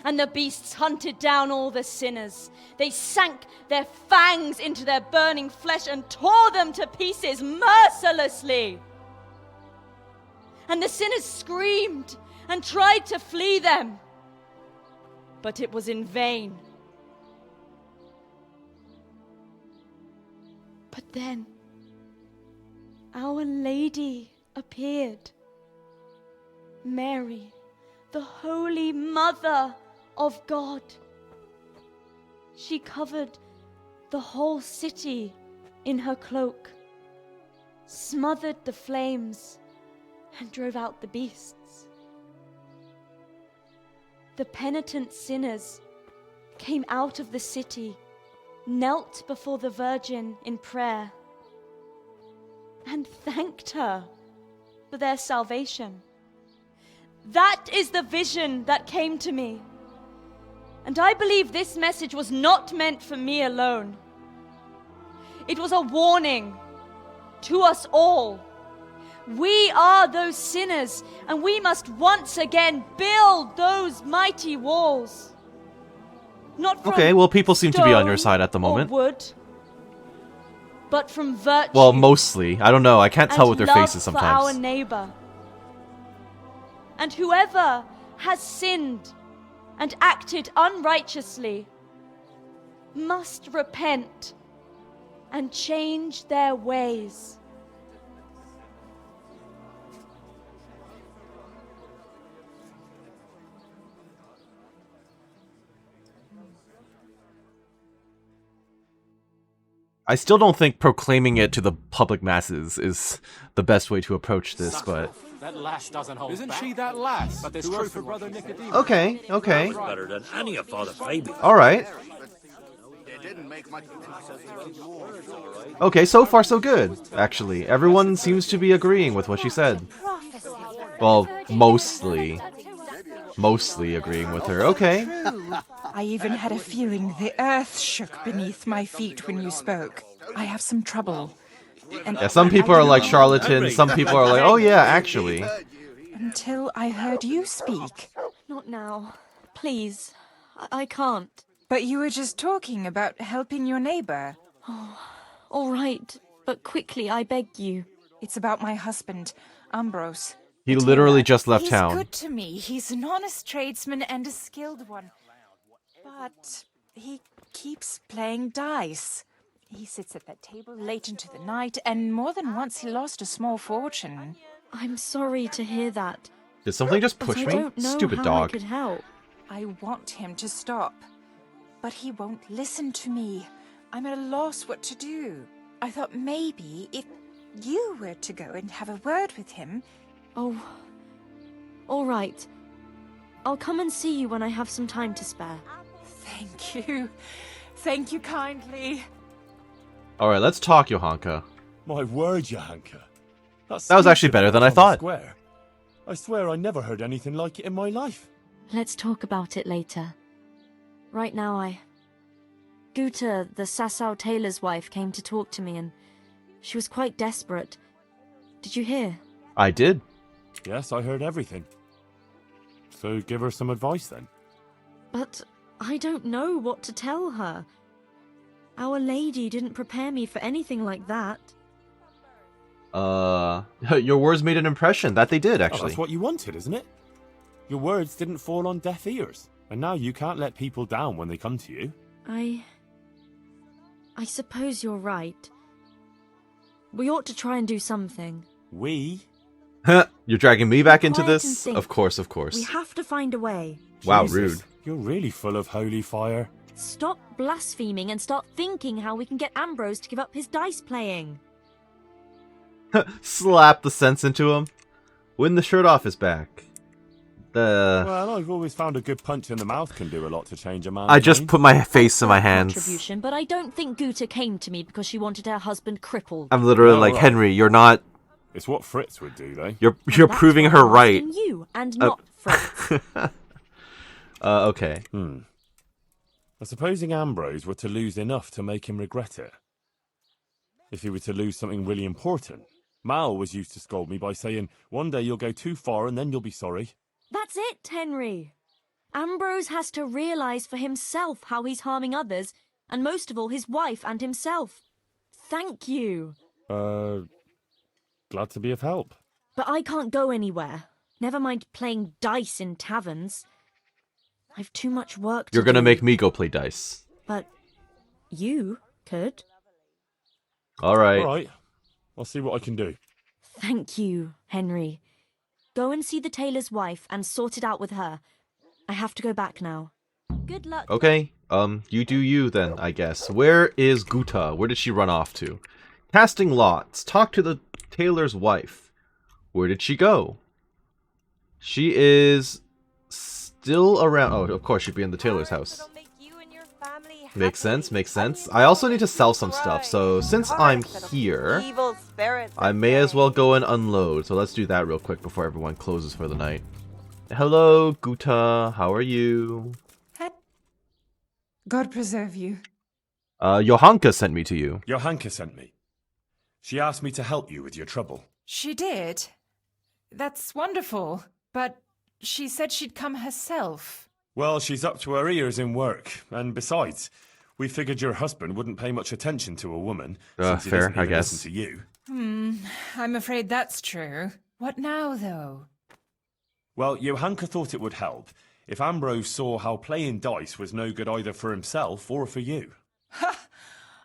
And the beasts hunted down all the sinners. They sank their fangs into their burning flesh and tore them to pieces mercilessly. And the sinners screamed and tried to flee them. But it was in vain. But then, Our Lady appeared. Mary, the Holy Mother of God. She covered the whole city in her cloak, smothered the flames, and drove out the beasts. The penitent sinners came out of the city, knelt before the Virgin in prayer, and thanked her for their salvation. That is the vision that came to me. And I believe this message was not meant for me alone. It was a warning to us all. We are those sinners, and we must once again build those mighty walls. Not from Okay, well, people seem to be on your stone side at the moment. or wood, but from virtue. Well, mostly. I don't know. I can't tell with their love faces for our sometimes. neighbor. And whoever has sinned and acted unrighteously must repent and change their ways. I still don't think proclaiming it to the public masses is the best way to approach this, but... That lass doesn't hold Isn't back. she that lass? But there's who truth for in what brother she said. Nicodemus? Okay. Better than any of Father Fabian. Alright. Okay, so far so good, actually. Everyone seems to be agreeing with what she said. Well, mostly. Mostly agreeing with her. Okay. I even had a feeling the earth shook beneath my feet when you spoke. I have some trouble. And Yeah, some people are like charlatans, some people are like, oh yeah, actually. until I heard you speak. Not now. Please. I can't. But you were just talking about helping your neighbor. All right. But quickly, I beg you. It's about my husband, Ambrose. He literally just left He's town. good to me. He's an honest tradesman and a skilled one. But he keeps playing dice. He sits at that table late into the night, and more than once he lost a small fortune. I'm sorry to hear that. Did something just But push I me? don't know Stupid how dog. I could help. I want him to stop. But he won't listen to me. I'm at a loss what to do. I thought maybe if you were to go and have a word with him... Oh, all right. I'll come and see you when I have some time to spare. Thank you. Thank you kindly. Alright, let's talk, Johanka. My word, Johanka. That was actually better than I thought. Square. I swear I never heard anything like it in my life. Let's talk about it later. Right now, Guta, the Sasau tailor's wife, came to talk to me, and she was quite desperate. Did you hear? I did. Yes, I heard everything. So give her some advice then. But I don't know what to tell her. Our Lady didn't prepare me for anything like that. Your words made an impression. That they did, Oh, actually. that's what you wanted, isn't it? Your words didn't fall on deaf ears. And now you can't let people down when they come to you. I suppose you're right. We ought to try and do something. We? You're dragging me back into Quiet and this? think. Of course, of course. We have to find a way. Wow, Jesus, rude. You're really full of holy fire. Stop blaspheming and start thinking how we can get Ambrose to give up his dice playing. Slap the sense into him. Win the shirt off his back. Well, I've always found a good punch in the mouth can do a lot to change a man's I just mind. put my face in my hands. Contribution, but I don't think Guta came to me because she wanted her husband crippled. I'm literally No, like, right. Henry, you're not. It's what Fritz would do, though. You're That's proving why her I'm right. asking you and not Fritz. Okay. Supposing Ambrose were to lose enough to make him regret it. If he were to lose something really important. Mal was used to scold me by saying, one day you'll go too far and then you'll be sorry. That's it, Henry. Ambrose has to realise for himself how he's harming others, and most of all his wife and himself. Thank you. Glad to be of help. But I can't go anywhere. Never mind playing dice in taverns. I've too much work to You're gonna do. make me go play dice. But you could. Alright. Alright, I'll see what I can do. Thank you, Henry. Go and see the tailor's wife and sort it out with her. I have to go back now. Good luck. Okay. You do you then, I guess. Where is Guta? Where did she run off to? Casting lots. Talk to the tailor's wife. Where did she go? She is still around. Oh, of course, she'd be in the tailor's house. Makes sense, makes sense. I also need to sell some stuff, so since I'm here, I may as well go and unload. So let's do that real quick before everyone closes for the night. Hello, Guta. How are you? God preserve you. Johanka sent me to you. Johanka sent me. She asked me to help you with your trouble. She did. That's wonderful. But she said she'd come herself. Well, she's up to her ears in work, and besides, we figured your husband wouldn't pay much attention to a woman, since he fair, doesn't I even guess. listen to you. I'm afraid that's true. What now, though? Well, Johanka thought it would help if Ambrose saw how playing dice was no good either for himself or for you.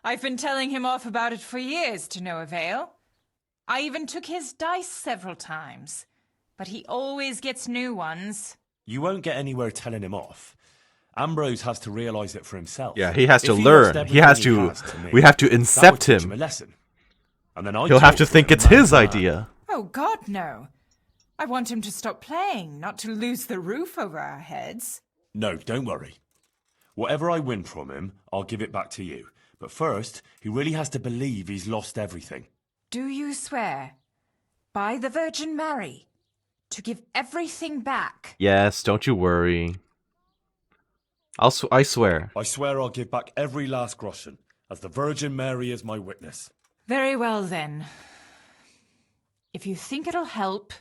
I've been telling him off about it for years to no avail. I even took his dice several times, but he always gets new ones. You won't get anywhere telling him off. Ambrose has to realise it for himself. Yeah, he has to If he learn. lost He has everything to. has me, We have to that would incept teach him. a lesson. And then He'll have to think it's his idea. idea. Oh, God, no. I want him to stop playing, not to lose the roof over our heads. No, don't worry. Whatever I win from him, I'll give it back to you. But first, he really has to believe he's lost everything. Do you swear, by the Virgin Mary, to give everything back? Yes, don't you worry. I swear. I swear I'll give back every last groschen, as the Virgin Mary is my witness. Very well, then. If you think it'll help,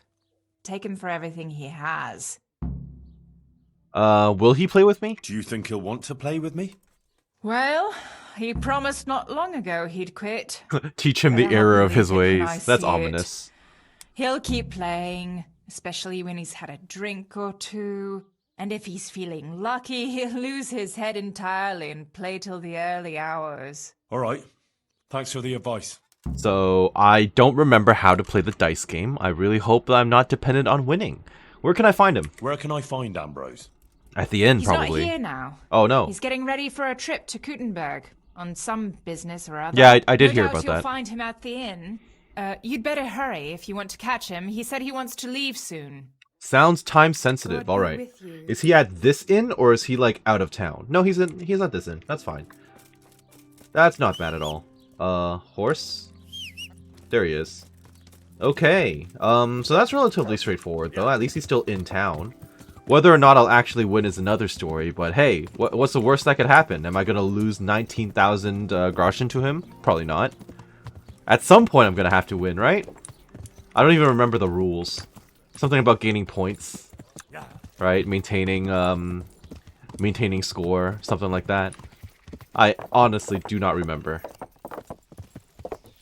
take him for everything he has. Will he play with me? Do you think he'll want to play with me? Well, he promised not long ago he'd quit. Teach him the I'll error of his believe it when I ways. That's see it. ominous. He'll keep playing, especially when he's had a drink or two. And if he's feeling lucky, he'll lose his head entirely and play till the early hours. All right. Thanks for the advice. So, I don't remember how to play the dice game. I really hope that I'm not dependent on winning. Where can I find him? Where can I find Ambrose? At the inn, He's probably. not here now. Oh, no. He's getting ready for a trip to Kuttenberg on some business or other. Yeah, I did hear No doubt about you'll that. find him at the inn. You'd better hurry if you want to catch him. He said he wants to leave soon. Sounds time sensitive. God All be right. with you. Is he at this inn or is he like out of town? No, he's at this inn. That's fine. That's not bad at all. Horse? There he is. Okay. So that's relatively straightforward though. At least he's still in town. Whether or not I'll actually win is another story, but hey, what's the worst that could happen? Am I gonna lose 19,000 groschen to him? Probably not. At some point I'm gonna have to win, right? I don't even remember the rules. Something about gaining points. right? Maintaining score, something like that. I honestly do not remember.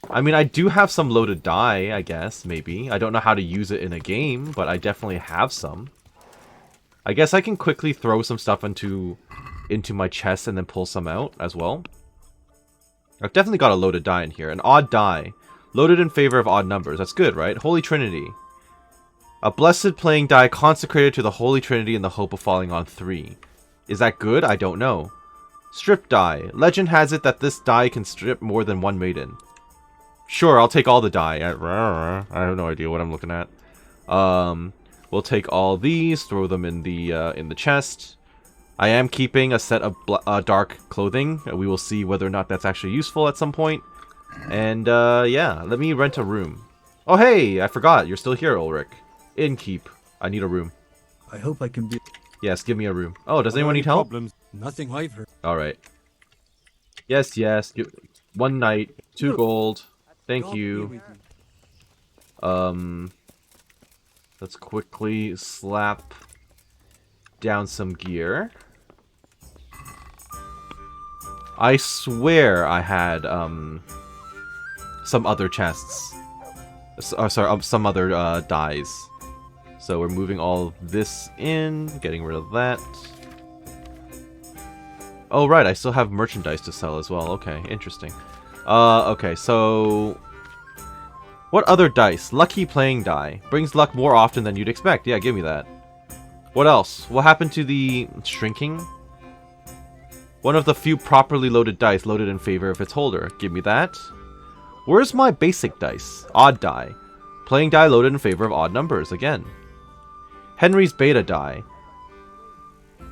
I mean, I do have some loaded die, I guess, maybe. I don't know how to use it in a game, but I definitely have some. I guess I can quickly throw some stuff into my chest and then pull some out as well. I've definitely got a loaded die in here. An odd die. Loaded in favor of odd numbers. That's good, right? Holy Trinity. A blessed playing die consecrated to the Holy Trinity in the hope of falling on 3. Is that good? I don't know. Strip die. Legend has it that this die can strip more than one maiden. Sure, I'll take all the die. I have no idea what I'm looking at. We'll take all these, throw them in the chest. I am keeping a set of dark clothing. We will see whether or not that's actually useful at some point. And yeah, let me rent a room. Oh hey, I forgot. You're still here, Ulrich. Innkeep. I need a room. I hope I can be... Yes, give me a room. Oh, does anyone need help? Problems? Nothing I've heard. Alright. Yes, yes. 1 night. 2 gold. Thank you. Let's quickly slap down some gear. I swear I had, some other chests. Sorry, some other, dies. So we're moving all of this in, getting rid of that. Oh, right, I still have merchandise to sell as well. Okay, interesting. Okay, so... What other dice? Lucky playing die. Brings luck more often than you'd expect. Yeah, give me that. What else? What happened to the shrinking? One of the few properly loaded dice loaded in favor of its holder. Give me that. Where's my basic dice? Odd die. Playing die loaded in favor of odd numbers. Again. Henry's beta die.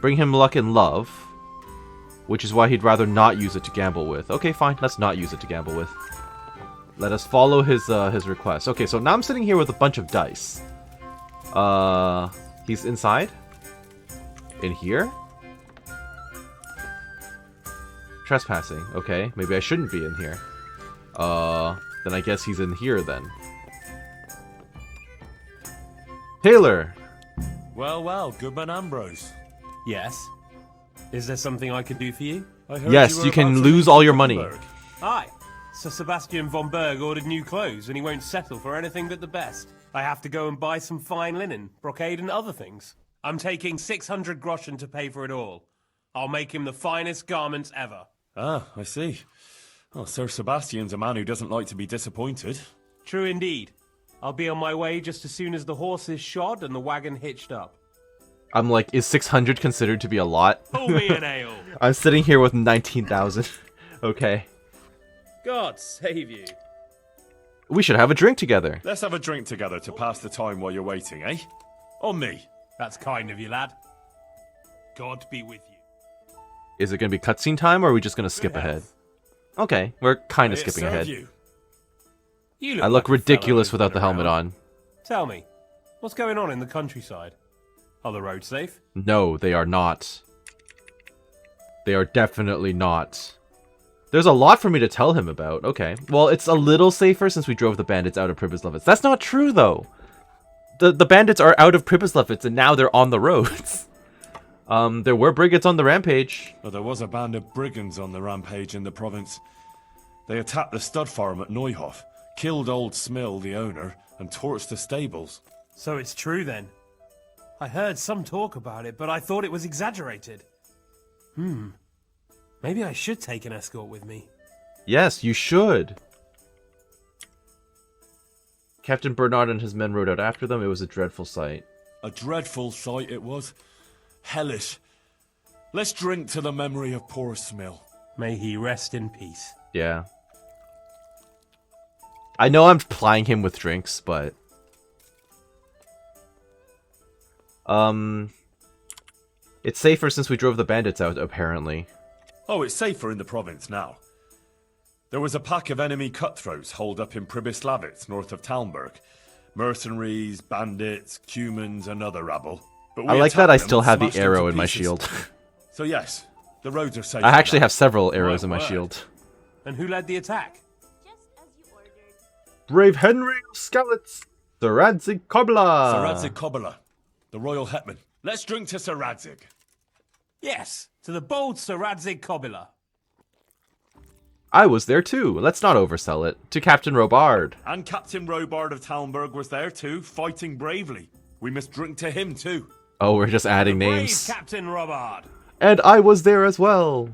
Bring him luck and love. Which is why he'd rather not use it to gamble with. Okay, fine. Let's not use it to gamble with. Let us follow his request. Okay, so now I'm sitting here with a bunch of dice. He's inside? In here? Trespassing. Okay, maybe I shouldn't be in here. Then I guess he's in here then. Taylor! Well, well, Goodman Ambrose. Yes? Is there something I could do for you? Yes, you can lose all your money. Aye. Sir Sebastian von Berg ordered new clothes and he won't settle for anything but the best. I have to go and buy some fine linen, brocade and other things. I'm taking 600 groschen to pay for it all. I'll make him the finest garments ever. Ah, I see. Oh, Sir Sebastian's a man who doesn't like to be disappointed. True indeed. I'll be on my way just as soon as the horse is shod and the wagon hitched up. I'm like, is 600 considered to be a lot? Pull me an ale. I'm sitting here with 19,000. Okay. God save you. We should have a drink together. Let's have a drink together to pass the time while you're waiting, eh? On me. That's kind of you, lad. God be with you. Is it going to be cutscene time, or are we just going to skip ahead? Okay, we're kind of skipping ahead. I look ridiculous without the helmet on. Tell me, what's going on in the countryside? Are the roads safe? No, they are not. They are definitely not. There's a lot for me to tell him about. Okay. Well, it's a little safer since we drove the bandits out of Pribislevitz. That's not true, though. The bandits are out of Pribislevitz, and now they're on the roads. There were brigands on the rampage. Well, there was a band of brigands on the rampage in the province. They attacked the stud farm at Neuhof, killed old Smill, the owner, and torched the stables. So it's true, then? I heard some talk about it, but I thought it was exaggerated. Maybe I should take an escort with me. Yes, you should. Captain Bernard and his men rode out after them. It was a dreadful sight. A dreadful sight it was. Hellish. Let's drink to the memory of poor Smill. May he rest in peace. Yeah. I know I'm plying him with drinks, but... It's safer since we drove the bandits out, apparently. Oh, it's safer in the province now. There was a pack of enemy cutthroats holed up in Pribyslavitz, north of Talmberg. Mercenaries, bandits, cumans, and other rabble. But I like that I still have the arrow in my shield. So yes, the roads are safe. I actually have several arrows in my shield. And who led the attack? Just as you ordered. Brave Henry of Skalitz, Sir Radzig Kobyla. Sir Radzig Kobyla, the royal hetman. Let's drink to Sir Radzig. Yes, to the bold Sir Radzig Cobbler. I was there too. Let's not oversell it. To Captain Robard. And Captain Robard of Talmberg was there too, fighting bravely. We must drink to him too. Oh, we're just adding Brave names. Captain Robard. And I was there as well.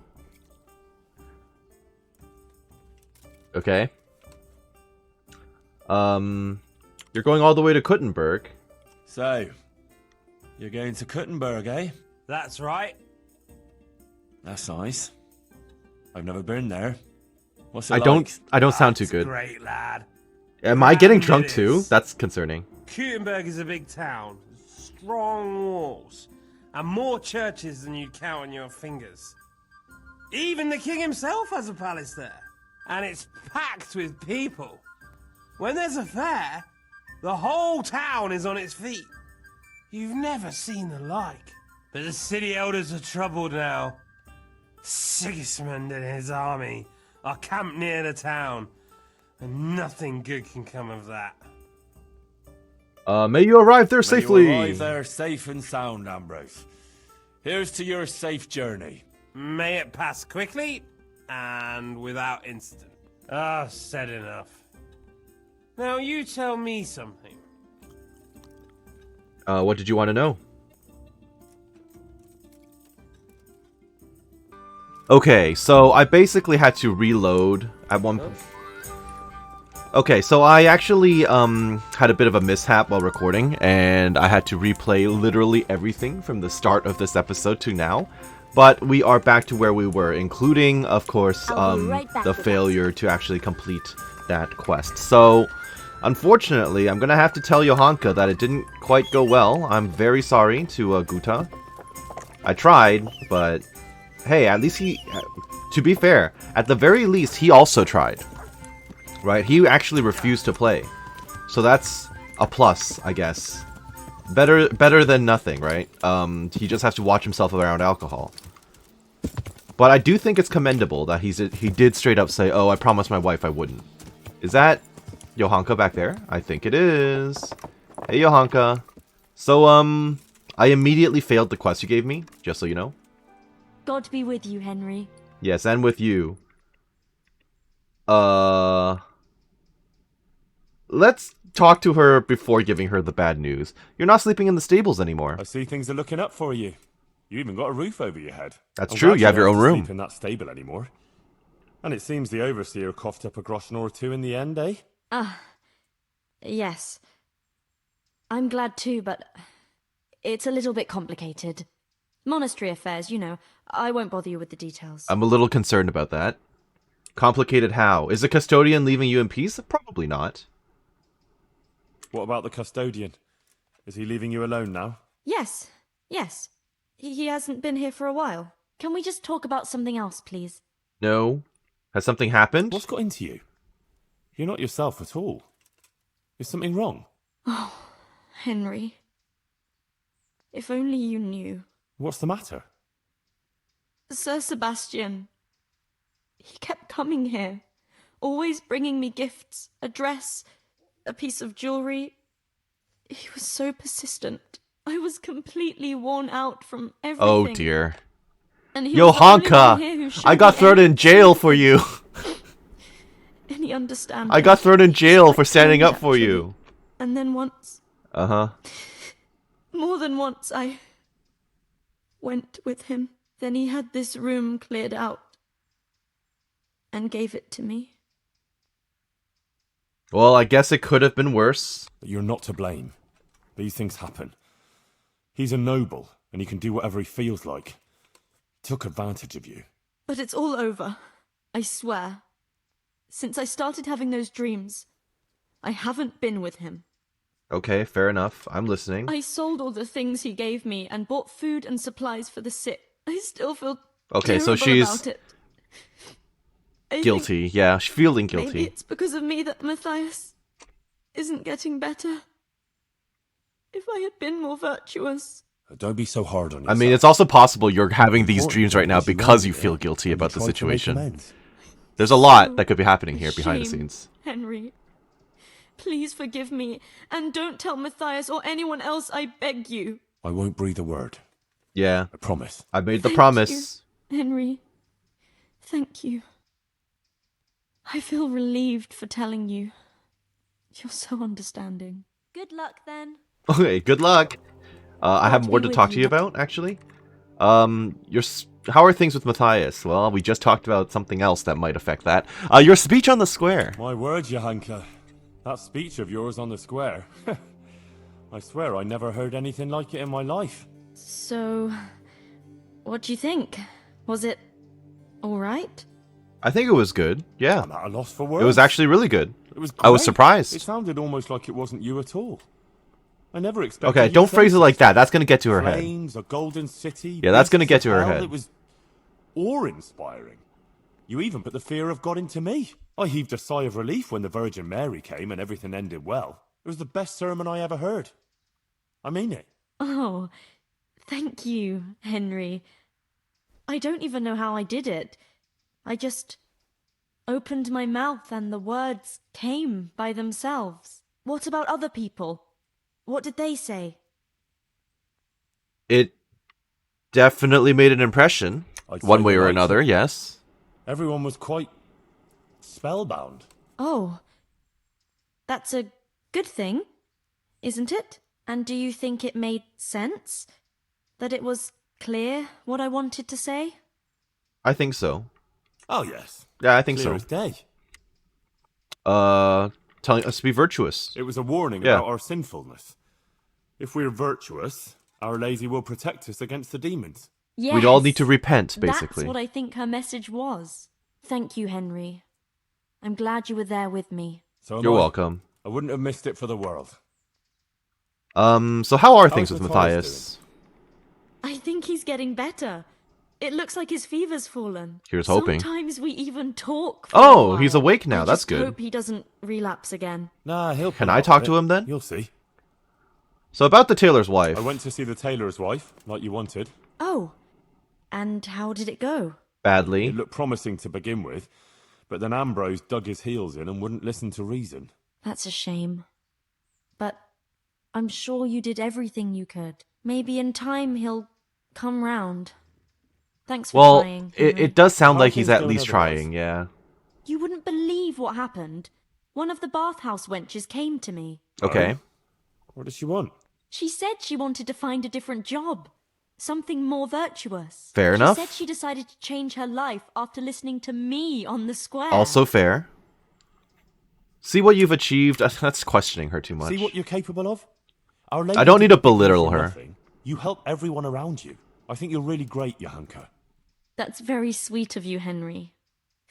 Okay. You're going all the way to Kuttenberg. So, you're going to Kuttenberg, eh? That's right. That's nice. I've never been there. What's it I like? don't sound too good. Great lad. Am I getting drunk It too? is. That's concerning. Kuttenberg is a big town, strong walls, and more churches than you'd count on your fingers. Even the king himself has a palace there, and it's packed with people. When there's a fair, the whole town is on its feet. You've never seen the like. But the city elders are troubled now. Sigismund and his army are camped near the town, and nothing good can come of that. May you arrive there safely. May you arrive there safe and sound, Ambrose. Here's to your safe journey. May it pass quickly and without incident. Ah, said enough. Now you tell me something. What did you want to know? Okay, so I basically had to reload at one point. Okay, so I actually had a bit of a mishap while recording, and I had to replay literally everything from the start of this episode to now. But we are back to where we were, including, of course, the failure to actually complete that quest. So, unfortunately, I'm gonna have to tell Johanka that it didn't quite go well. I'm very sorry to Guta. I tried, but hey, at least to be fair, at the very least, he also tried. Right? He actually refused to play. So that's a plus, I guess. Better than nothing, right? He just has to watch himself around alcohol. But I do think it's commendable that he did straight up say, "Oh, I promised my wife I wouldn't." Is that Johanka back there? I think it is. Hey, Johanka. So, I immediately failed the quest you gave me, just so you know. God be with you, Henry. Yes, and with you. Let's talk to her before giving her the bad news. You're not sleeping in the stables anymore. I see things are looking up for you. You even got a roof over your head. That's I'm true, glad you have your don't own to room. Sleep in that stable anymore. And it seems the overseer coughed up a groschen or two in the end, eh? Yes. I'm glad too, but it's a little bit complicated. Monastery affairs, you know. I won't bother you with the details. I'm a little concerned about that. Complicated how? Is the custodian leaving you in peace? Probably not. What about the custodian? Is he leaving you alone now? Yes. He hasn't been here for a while. Can we just talk about something else, please? No. Has something happened? What's got into you? You're not yourself at all. Is something wrong? Oh, Henry. If only you knew. What's the matter? Sir Sebastian. He kept coming here, always bringing me gifts, a dress, a piece of jewelry. He was so persistent. I was completely worn out from everything. Oh dear. And he was the only one here who Johanka! showed I got me thrown in anything. jail for you. Any understanding? I got thrown in jail for I standing tried, up for actually. you. And then once, Uh-huh. more than once, I went with him. Then he had this room cleared out and gave it to me. Well, I guess it could have been worse. But you're not to blame. These things happen. He's a noble, and he can do whatever he feels like. He took advantage of you. But it's all over. I swear. Since I started having those dreams, I haven't been with him. Okay, fair enough. I'm listening. I sold all the things he gave me and bought food and supplies for the sick. I still feel Okay, so terrible she's about it. I guilty. think Yeah, she's feeling maybe guilty. it's because of me that Matthias isn't getting better. If I had been more virtuous. Don't be so hard on I yourself. mean, it's also possible you're having these Important dreams right now is you because know you it, feel guilty and about the you try to make situation. amends. There's a lot that could be happening here behind the Shame, scenes. Henry. Please forgive me, and don't tell Matthias or anyone else, I beg you. I won't breathe a word. Yeah. I promise. I made the Thank promise. you, Henry. Thank you. I feel relieved for telling you. You're so understanding. Good luck then. Okay, good luck. I have God more be to with talk to you. you about, actually. How are things with Matthias? Well, we just talked about something else that might affect that. Your speech on the square. My word, Johanka. That speech of yours on the square. I swear I never heard anything like it in my life. So, what do you think? Was it alright? I think it was good. Yeah. I'm at a loss for words. It was actually really good. It was I was great. surprised. It sounded almost like it wasn't you at all. I never expected. Okay, you don't to say phrase it like such that. That's gonna get to her Flames, head. a golden city. Yeah, that's gonna beasts get of to her hell. head. It was awe-inspiring. You even put the fear of God into me. I heaved a sigh of relief when the Virgin Mary came and everything ended well. It was the best sermon I ever heard. I mean it. Oh, thank you, Henry. I don't even know how I did it. I just opened my mouth and the words came by themselves. What about other people? What did they say? It definitely made an impression. I'd say One way they or liked another, it. yes. Everyone was quite spellbound. Oh, that's a good thing, isn't it? And do you think it made sense? That it was clear what I wanted to say? I think so. Oh yes. Yeah, I think Clear so. as day. Telling us to be virtuous. It was a warning Yeah. about our sinfulness. If we're virtuous, our lazy will protect us against the demons. Yes. We'd all need to repent, basically. That's what I think her message was. Thank you, Henry. I'm glad you were there with me. So am You're I. welcome. I wouldn't have missed it for the world. So how are things How's with Matthias Matthias? I think he's getting better. It looks like his fever's fallen. Here's hoping. Sometimes we even talk for a Oh, while. he's awake now. I That's just good. hope he doesn't relapse again. Nah, he'll Can pull I out talk of to it. him then? You'll see. So about the tailor's wife. I went to see the tailor's wife, like you wanted. Oh, and how did it go? Badly. It looked promising to begin with, but then Ambrose dug his heels in and wouldn't listen to reason. That's a shame. But I'm sure you did everything you could. Maybe in time he'll come round. Thanks for Well, trying, Henry. it does sound How are like he's things at going least otherwise? trying, yeah. You wouldn't believe what happened. One of the bathhouse wenches came to me. Okay. What does she want? She said she wanted to find a different job. Something more virtuous. Fair enough. She said she decided to change her life after listening to me on the square. Also fair. See what you've achieved. That's questioning her too much. See what you're capable of? Our Lady I don't need to didn't pick you belittle for her. nothing. You help everyone around you. I think you're really great, Johanka. That's very sweet of you, Henry.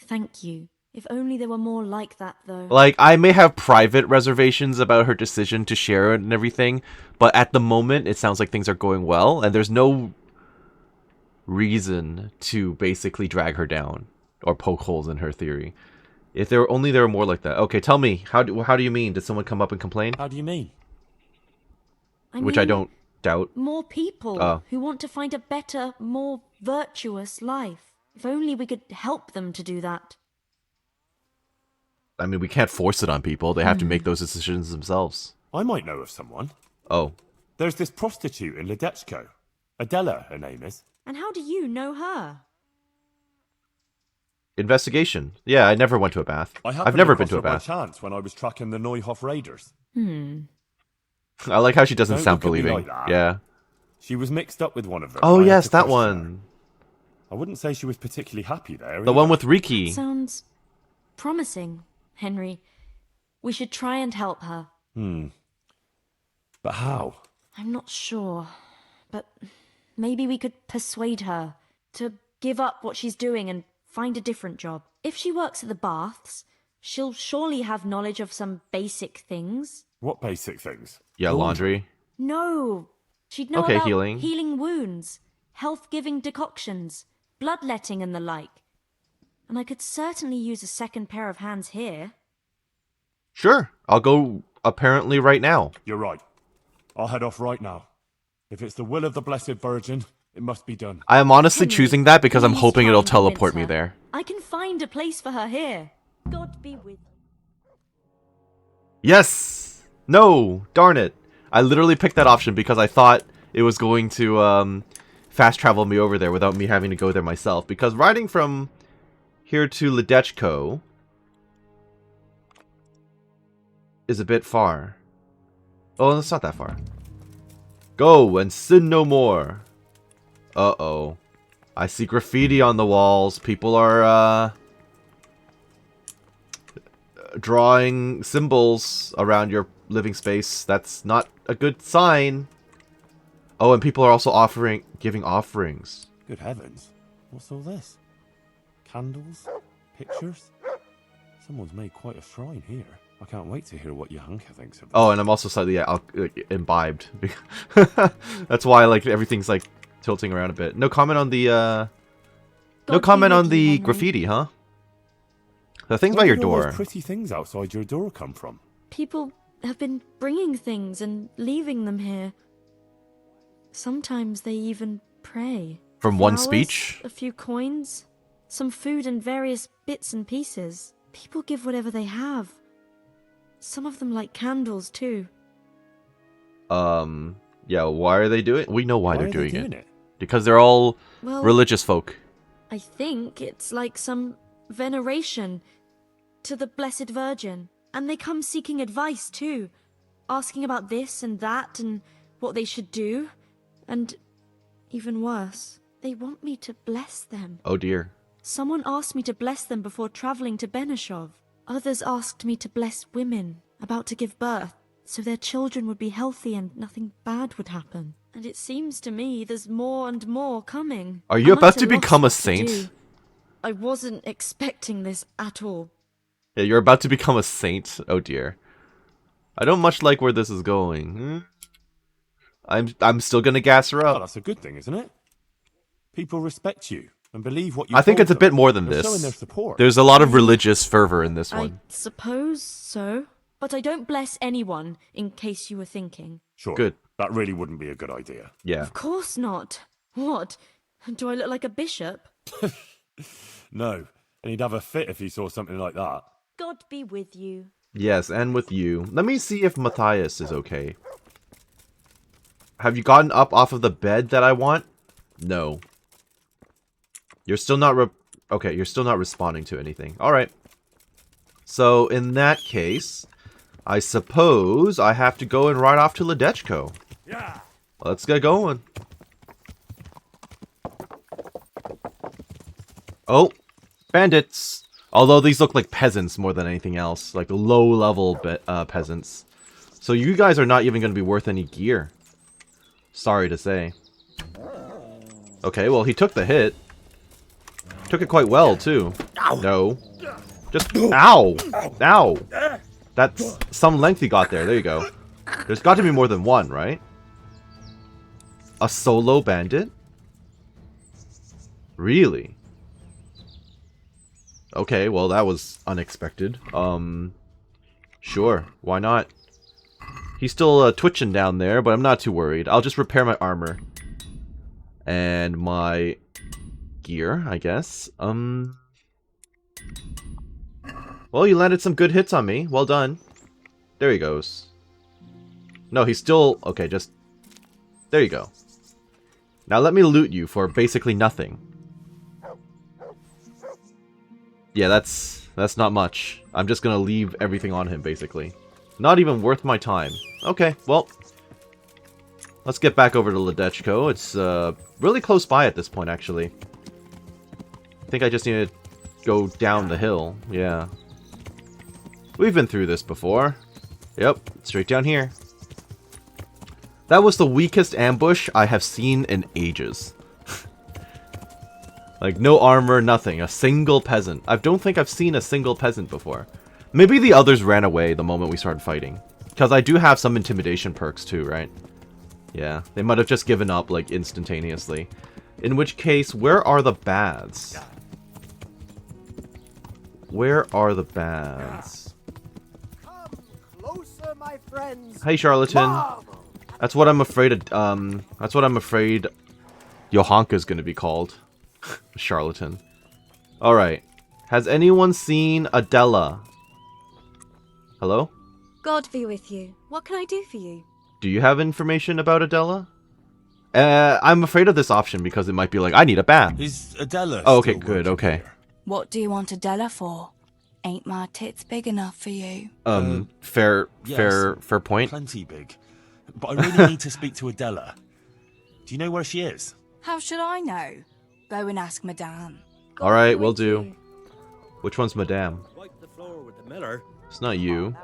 Thank you. If only there were more like that, though. Like, I may have private reservations about her decision to share it and everything, but at the moment, it sounds like things are going well, and there's no reason to basically drag her down or poke holes in her theory. If there were more like that. Okay, tell me, how do you mean? Did someone come up and complain? How do you mean? Which I don't doubt. More people who want to find a better, more virtuous life. If only we could help them to do that. I mean, we can't force it on people. They have to make those decisions themselves. I might know of someone. Oh. There's this prostitute in Ledechko. Adela, her name is. And how do you know her? Investigation. Yeah, I never went to a bath. I've never been to a bath. by chance when I was tracking the Neuhof raiders. I like how she doesn't Don't sound look at me believing. like that. Yeah. She was mixed up with one of them. Oh, and I had yes, to that question her. one. I wouldn't say she was particularly happy there. The one with Riki. Sounds promising, Henry. We should try and help her. But how? I'm not sure, but maybe we could persuade her to give up what she's doing and find a different job. If she works at the baths, she'll surely have knowledge of some basic things. What basic things? Yeah, laundry. No, she'd know Okay, about healing. healing wounds, health-giving decoctions, bloodletting and the like. And I could certainly use a second pair of hands here. Sure. I'll go apparently right now. You're right. I'll head off right now. If it's the will of the Blessed Virgin, it must be done. I am honestly Henry, choosing that because I'm please hoping try it'll and convince teleport me her. there. I can find a place for her here. God be with you. Yes! No! Darn it. I literally picked that option because I thought it was going to fast travel me over there without me having to go there myself. Because riding from here to Ledechko is a bit far. Oh, it's not that far. Go and sin no more. Uh-oh. I see graffiti on the walls. People are, drawing symbols around your living space. That's not a good sign. Oh, and people are also giving offerings. Good heavens. What's all this? Candles? Pictures? Someone's made quite a shrine here. I can't wait to hear what Johanka thinks of this. Oh, and I'm also slightly imbibed. That's why like everything's like tilting around a bit. No comment on the graffiti, huh? The things by your Where did all door. those pretty things outside your door come from? People have been bringing things and leaving them here. Sometimes they even pray. From one Flowers, speech? a few coins, some food and various bits and pieces. People give whatever they have. Some of them light candles too. Yeah, why are they doing it? We know why they're are doing they it. Because they're all Well, religious folk. I think it's like some veneration to the Blessed Virgin. And they come seeking advice too, asking about this and that and what they should do. And even worse, they want me to bless them. Oh dear. Someone asked me to bless them before traveling to Benishov. Others asked me to bless women about to give birth, so their children would be healthy and nothing bad would happen. And it seems to me there's more and more coming. Are you I'm about at to a loss become a what to saint? do. I wasn't expecting this at all. Yeah, you're about to become a saint. Oh dear. I don't much like where this is going. I'm still gonna gas her Oh, up. that's a good thing, isn't it? People respect you and believe what you I think told it's a them. bit more than They're showing their this. support. There's a lot of religious fervor in this I one. suppose so. But I don't bless anyone, in case you were thinking. Sure. Good. That really wouldn't be a good idea. Yeah. Of course not. What? Do I look like a bishop? No. And he'd have a fit if he saw something like that. God be with you. Yes, and with you. Let me see if Matthias is okay. Have you gotten up off of the bed that I want? No. You're still not okay, you're still not responding to anything. Alright. So, in that case, I suppose I have to go and ride off to Ledechko. Yeah. Let's get going. Oh, bandits. Although these look like peasants more than anything else. Like low-level peasants. So you guys are not even going to be worth any gear. Sorry to say. Okay, well, he took the hit. Took it quite well, too. No. Just... Ow! Ow! That's some length he got there. There you go. There's got to be more than one, right? A solo bandit? Really? Okay, well, that was unexpected. Sure. Why not? He's still twitching down there, but I'm not too worried. I'll just repair my armor. And my gear, I guess. Well, you landed some good hits on me. Well done. There he goes. No, he's still... Okay, just... There you go. Now let me loot you for basically nothing. Yeah, that's not much. I'm just gonna leave everything on him, basically. Not even worth my time. Okay, well... Let's get back over to Ledechko. It's really close by at this point, actually. I think I just need to go down the hill. Yeah. We've been through this before. Yep, straight down here. That was the weakest ambush I have seen in ages. Like, no armor, nothing. A single peasant. I don't think I've seen a single peasant before. Maybe the others ran away the moment we started fighting. Because I do have some intimidation perks too, right? Yeah, they might have just given up, like, instantaneously. In which case, where are the baths? Where are the baths? Come closer, my friends. Hey, charlatan. That's what I'm afraid of, that's what I'm afraid Johanka's gonna be called. Charlatan. Alright. Has anyone seen Adela? Hello? God be with you. What can I do for you? Do you have information about Adela? I'm afraid of this option because it might be like, I need a bath. Is Adela Oh, okay, still good, working okay. here? What do you want Adela for? Ain't my tits big enough for you? Fair Yes, point. Plenty big. But I really need to speak to Adela. Do you know where she is? How should I know? Go and ask Madame. All right, we'll do. Which one's Madame? Wipe the floor with the miller. It's not you.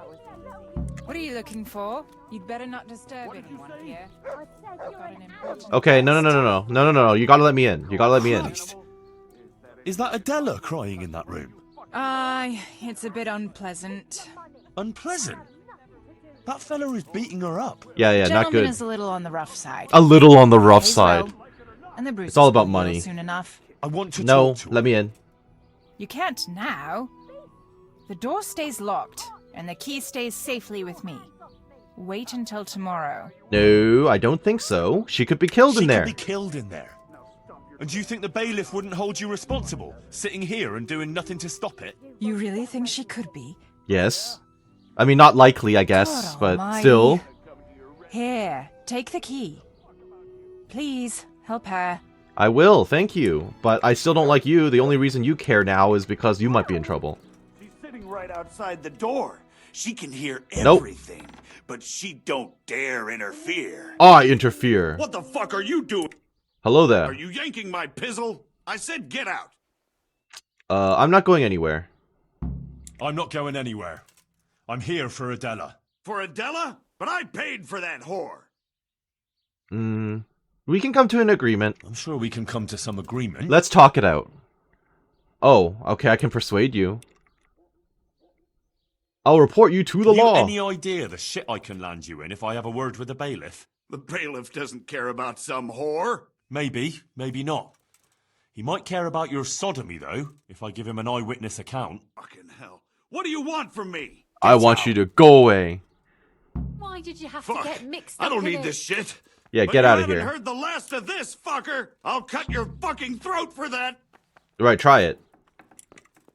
What are you looking for? You'd better not disturb anyone here. I've got an important Okay, no. You gotta let me in. You gotta let me in. Christ. Is that Adela crying in that room? It's a bit unpleasant. Unpleasant? That fella is beating her up. Yeah, not Gentleman good. is a little on the rough side. A little on the rough Pays side. well, and the bruises It's all about will heal money. Soon enough. I want to No, talk to her. let me in. You can't now. The door stays locked, and the key stays safely with me. Wait until tomorrow. No, I don't think so. She could be killed in there. She could be killed in there. And do you think the bailiff wouldn't hold you responsible, sitting here and doing nothing to stop it? You really think she could be? Yes. I mean, not likely, I guess, God but almighty. still. Here, take the key. Please, help her. I will, thank you. But I still don't like you. The only reason you care now is because you might be in trouble. She's sitting right outside the door. She can hear Nope. everything, but she don't dare interfere. I interfere. What the fuck are you doing? Hello there. Are you yanking my pizzle? I said get out. I'm not going anywhere. I'm not going anywhere. I'm here for Adela. For Adela? But I paid for that whore. We can come to an agreement. I'm sure we can come to some agreement. Let's talk it out. Oh, okay, I can persuade you. I'll report you to the Have you law. any idea the shit I can land you in if I have a word with the bailiff? The bailiff doesn't care about some whore. Maybe, maybe not. He might care about your sodomy, though, if I give him an eyewitness account. Fucking hell. What do you want from me? I want you to go away. Why did you have Fuck. to get mixed I up don't in need it? this shit. Yeah, But get you out of haven't here. heard the last of this, fucker. I'll cut your fucking throat for that. Right, try it.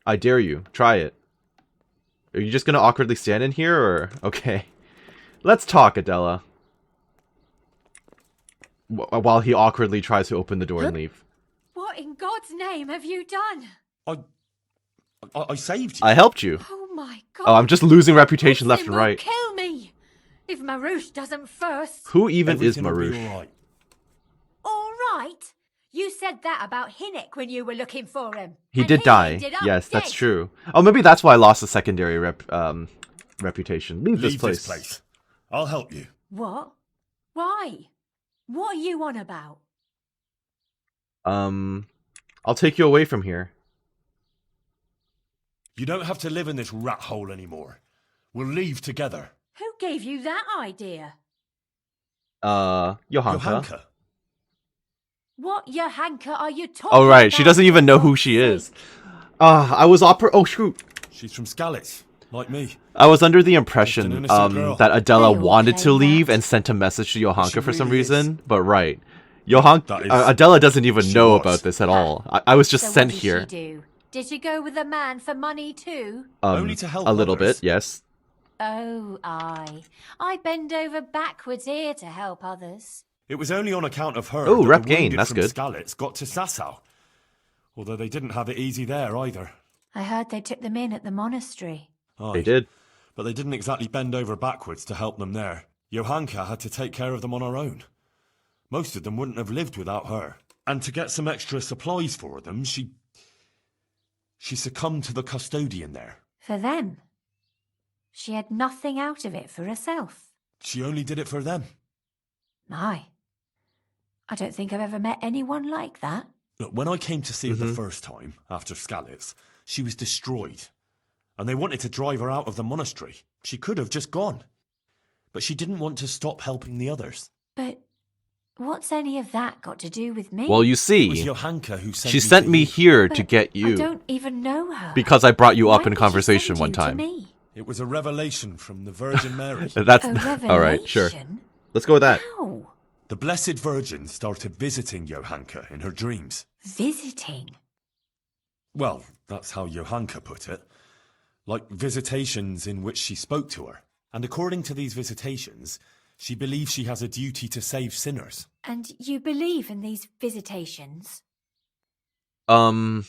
I dare you. Try it. Are you just gonna awkwardly stand in here, or... Okay. Let's talk, Adela. While he awkwardly tries to open the door and leave. What in God's name have you done? I saved you. I helped you. Oh my God. Oh, I'm just losing reputation left Muslim and right. will kill me if Marouche doesn't first. Who even is Everything will be Marouche? all right. All right. You said that about Hinnick when you were looking for him. He And did die. ended up Yes, that's dead. true. Oh, maybe that's why I lost the secondary reputation. Leave this place. I'll help you. What? Why? What are you on about? I'll take you away from here. You don't have to live in this rat hole anymore. We'll leave together. Who gave you that idea? Johanka. Johanka. What Johanka are you talking Oh, right. about? She doesn't even know who she is. I was Oh, shoot. She's from Skalitz, like me. I was under the Just an impression innocent girl. that Adela They all wanted to claim leave that. and sent a message to Johanka She for some really is. reason. But right. Johanka, That is- Adela doesn't even she know was. about this at all. I was just So sent what did here. She do? Did she go with a man for money too? Only to help a little others. bit, yes. Oh, I bend over backwards here to help others. It was only on account of her Oh, that rep the gain, wounded that's from good. Skalitz got to Sasau. Although they didn't have it easy there either. I heard they took them in at the monastery. Aye. They did. But they didn't exactly bend over backwards to help them there. Johanka had to take care of them on her own. Most of them wouldn't have lived without her. And to get some extra supplies for them, she succumbed to the custodian there. For them. She had nothing out of it for herself. She only did it for them. My. I don't think I've ever met anyone like that. Look, when I came to see her the first time, after Skalitz, she was destroyed. And they wanted to drive her out of the monastery. She could have just gone. But she didn't want to stop helping the others. But what's any of that got to do with me? Well, you It was see, Johanka who sent she me sent to me you. here But to get I you. don't even know her. Because I brought you up Why in would she conversation send one you to time. me? It was a revelation from the Virgin Mary. That's A revelation? all right. Sure. Let's go with that. How? The Blessed Virgin started visiting Johanka in her dreams. Visiting? Well, that's how Johanka put it. Like visitations in which she spoke to her. And according to these visitations, she believes she has a duty to save sinners. And you believe in these visitations? I'm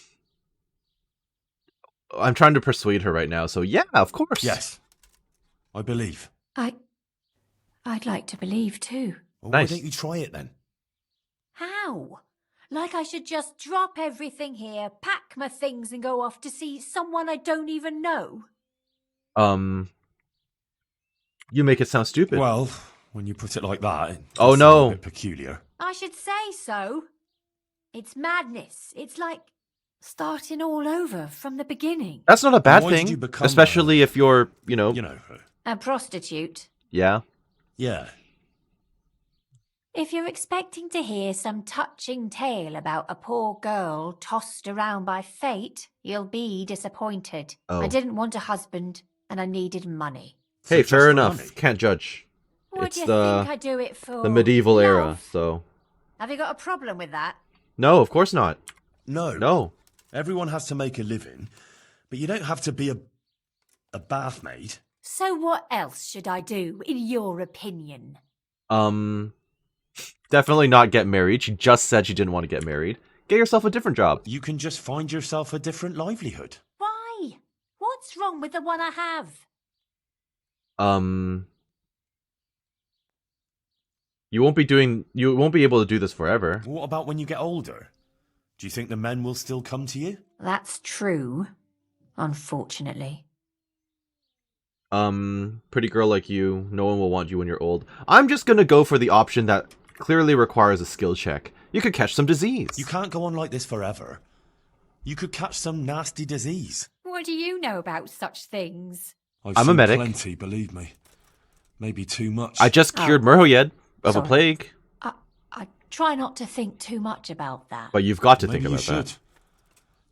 trying to persuade her right now, so yeah, of course. Yes. I believe. I'd like to believe too. Well, Nice. why don't you try it then? How? Like I should just drop everything here, pack my things and go off to see someone I don't even know? You make it sound stupid. Well, when you put it like that, it Oh, does no. sound a bit peculiar. I should say so. It's madness. It's like starting all over from the beginning. That's not a bad Why did thing, you become especially if you're, A prostitute. Yeah. Yeah. If you're expecting to hear some touching tale about a poor girl tossed around by fate, you'll be disappointed. Oh. I didn't want a husband, and I needed money. Hey, So fair just enough. money? Can't judge. What It's do you the think I do it for? the medieval era, Love? so Have you got a problem with that? no, of course not. No. No. Everyone has to make a living, but you don't have to be a bath maid. So what else should I do, in your opinion? Definitely not get married. She just said she didn't want to get married. Get yourself a different job. You can just find yourself a different livelihood. Why? What's wrong with the one I have? You won't be able to do this forever. What about when you get older? Do you think the men will still come to you? That's true, unfortunately. Pretty girl like you, no one will want you when you're old. I'm just gonna go for the option that clearly requires a skill check. You could catch some disease. You can't go on like this forever. You could catch some nasty disease. What do you know about such things? I've I'm a seen medic. Plenty, believe me. Maybe too much. I just cured Merhoyed of a Sorry. plague. I try not to think too much about that. But you've got to Maybe think you about should. that.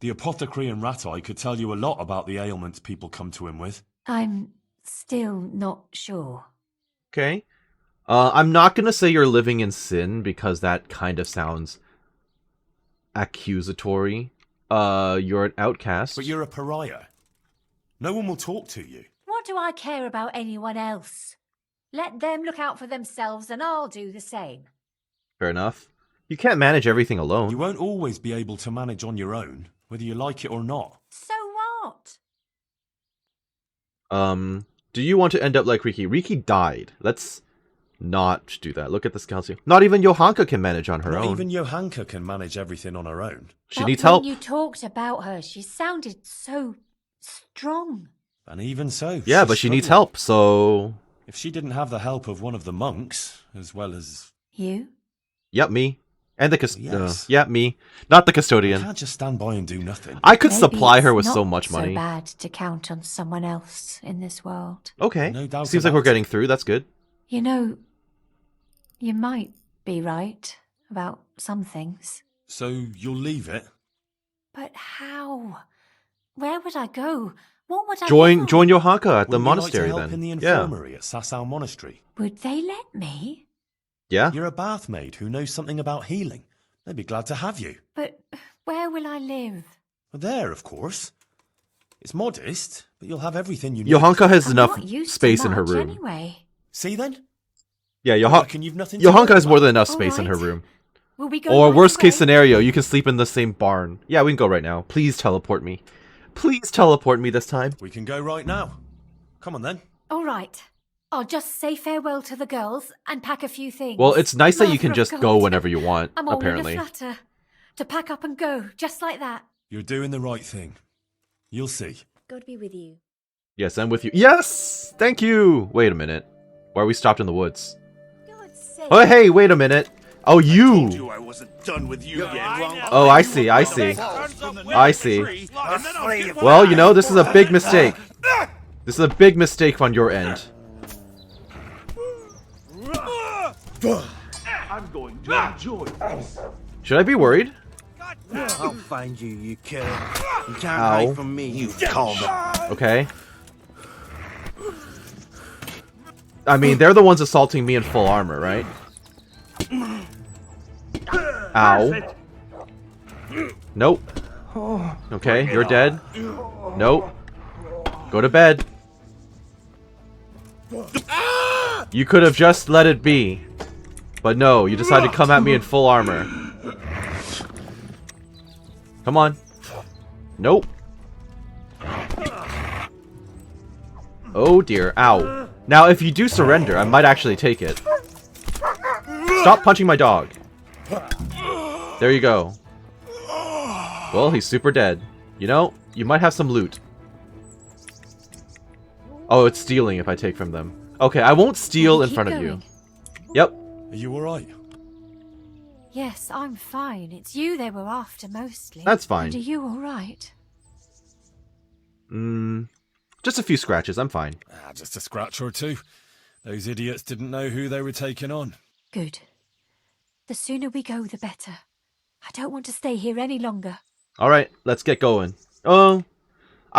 The apothecary and rat eye could tell you a lot about the ailments people come to him with. I'm still not sure. Okay. I'm not gonna say you're living in sin because that kind of sounds accusatory. You're an outcast. But you're a pariah. No one will talk to you. What do I care about anyone else? Let them look out for themselves and I'll do the same. Fair enough. You can't manage everything alone. You won't always be able to manage on your own, whether you like it or not. So what? Do you want to end up like Riki? Riki died. Let's not do that. Look at the scouts here. Not even Johanka can manage on her Not own. even Johanka can manage everything on her own. She But needs help. When you talked about her, she sounded so strong. And even so, Yeah, she's but she needs struggling. help, so... If she didn't have the help of one of the monks, as well as... You? Yep, me. And the Yes. yeah, me. Not the You custodian. can't just stand by and do nothing. I could Maybe supply her it's with so not much money. so bad to count on someone else in this world. Okay. No doubt Seems like we're about it. getting through. That's good. You know, you might be right about some things. So you'll leave it? But how? Where would I go? What would I Join do? Johanka at the Wouldn't you monastery like to help then. in the Yeah. infirmary at Sasau Monastery? Would they let me? Yeah. You're a bath maid who knows something about healing. They'd be glad to have you. But where will I live? Well, there, of course. It's modest, but you'll have everything you need. Johanka has I'm enough not used to space in her much room. Anyway. See then? Yeah, I reckon you've nothing to Johanka worry has more about. than enough All space in her right. room. Will we go Or right worst case away? scenario, you can sleep in the same barn. Yeah, we can go right now. Please teleport me. Please teleport me this time. We can go right now. Come on then. All right. I'll just say farewell to the girls and pack a few things. Well, it's nice that you Mother can of just God. go whenever you want, I'm all apparently. in a flutter. To pack up and go, just like that. You're doing the right thing. You'll see. God be with you. Yes, I'm with you. Yes! Thank you! Wait a minute. Why are we stopped in the woods? God's sake. Oh, hey, wait a minute. Oh, you! I wasn't done with you yet. Oh, I see, I see. I see. Well, you know, this is a big mistake. This is a big mistake on your end. I'm going to enjoy this. Should I be worried? I'll find you, you killer. You can't Ow. hide from me, you coward. Okay. I mean, they're the ones assaulting me in full armor, right? Ow. Nope. Okay, you're dead. Nope. Go to bed. You could have just let it be. But no, you decided to come at me in full armor. Come on. Nope. Oh dear, ow. Now, if you do surrender, I might actually take it. Stop punching my dog. There you go. Well, he's super dead. You know, you might have some loot. Oh, it's stealing if I take from them. Okay, I won't steal in front of you. Yep. Are you alright? Yes, I'm fine. It's you they were after mostly. That's fine. And are you alright? Just a few scratches, I'm fine. Just a scratch or two. Those idiots didn't know who they were taking on. Good. The sooner we go, the better. I don't want to stay here any longer. Alright, let's get going. I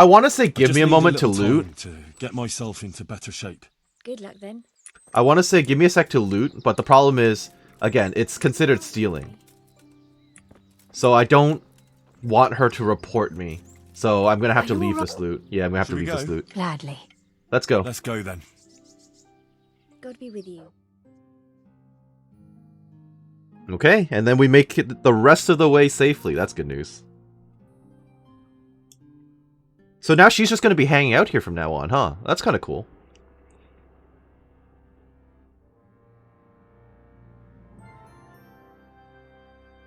want to say give me a moment to loot. To get myself into better shape. Good luck then. I want to say give me a sec to loot, but the problem is, again, it's considered stealing. So I don't want her to report me. So I'm going to have to leave this loot. Yeah, I'm going to have to leave this loot. Gladly. Let's go. Let's go then. God be with you. Okay, and then we make it the rest of the way safely. That's good news. So now she's just going to be hanging out here from now on, huh? That's kind of cool.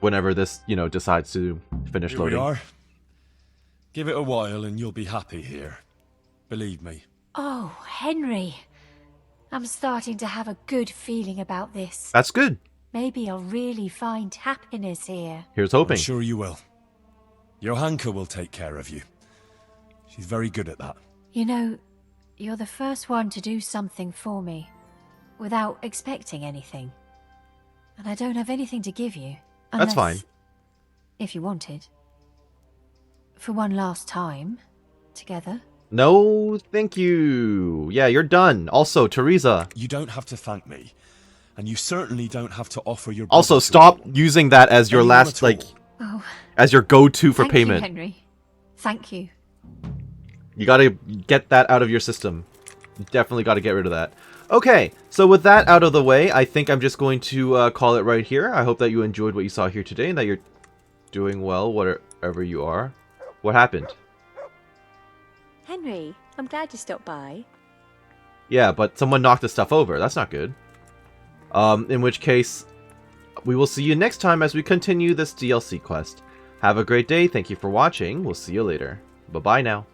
Whenever this, you know, decides to finish loading. Here we are. Give it a while and you'll be happy here. Believe me. Oh, Henry. I'm starting to have a good feeling about this. That's good. Maybe I'll really find happiness here. Here's hoping. I'm sure you will. Johanka will take care of you. She's very good at that. You know, you're the first one to do something for me without expecting anything. And I don't have anything to give you. That's fine. If you wanted. For one last time, together. No, thank you. Yeah, you're done. Also, Teresa. You don't have to thank me. And you certainly don't have to offer your... Also, stop using that as your last, like... Oh. As your go-to for payment. Thank you, Henry. Thank you. You gotta get that out of your system. You definitely gotta get rid of that. Okay, so with that out of the way, I think I'm just going to call it right here. I hope that you enjoyed what you saw here today and that you're doing well, whatever you are. What happened? Henry, I'm glad you stopped by. Yeah, but someone knocked the stuff over. That's not good. In which case, we will see you next time as we continue this DLC quest. Have a great day. Thank you for watching. We'll see you later. Bye-bye now.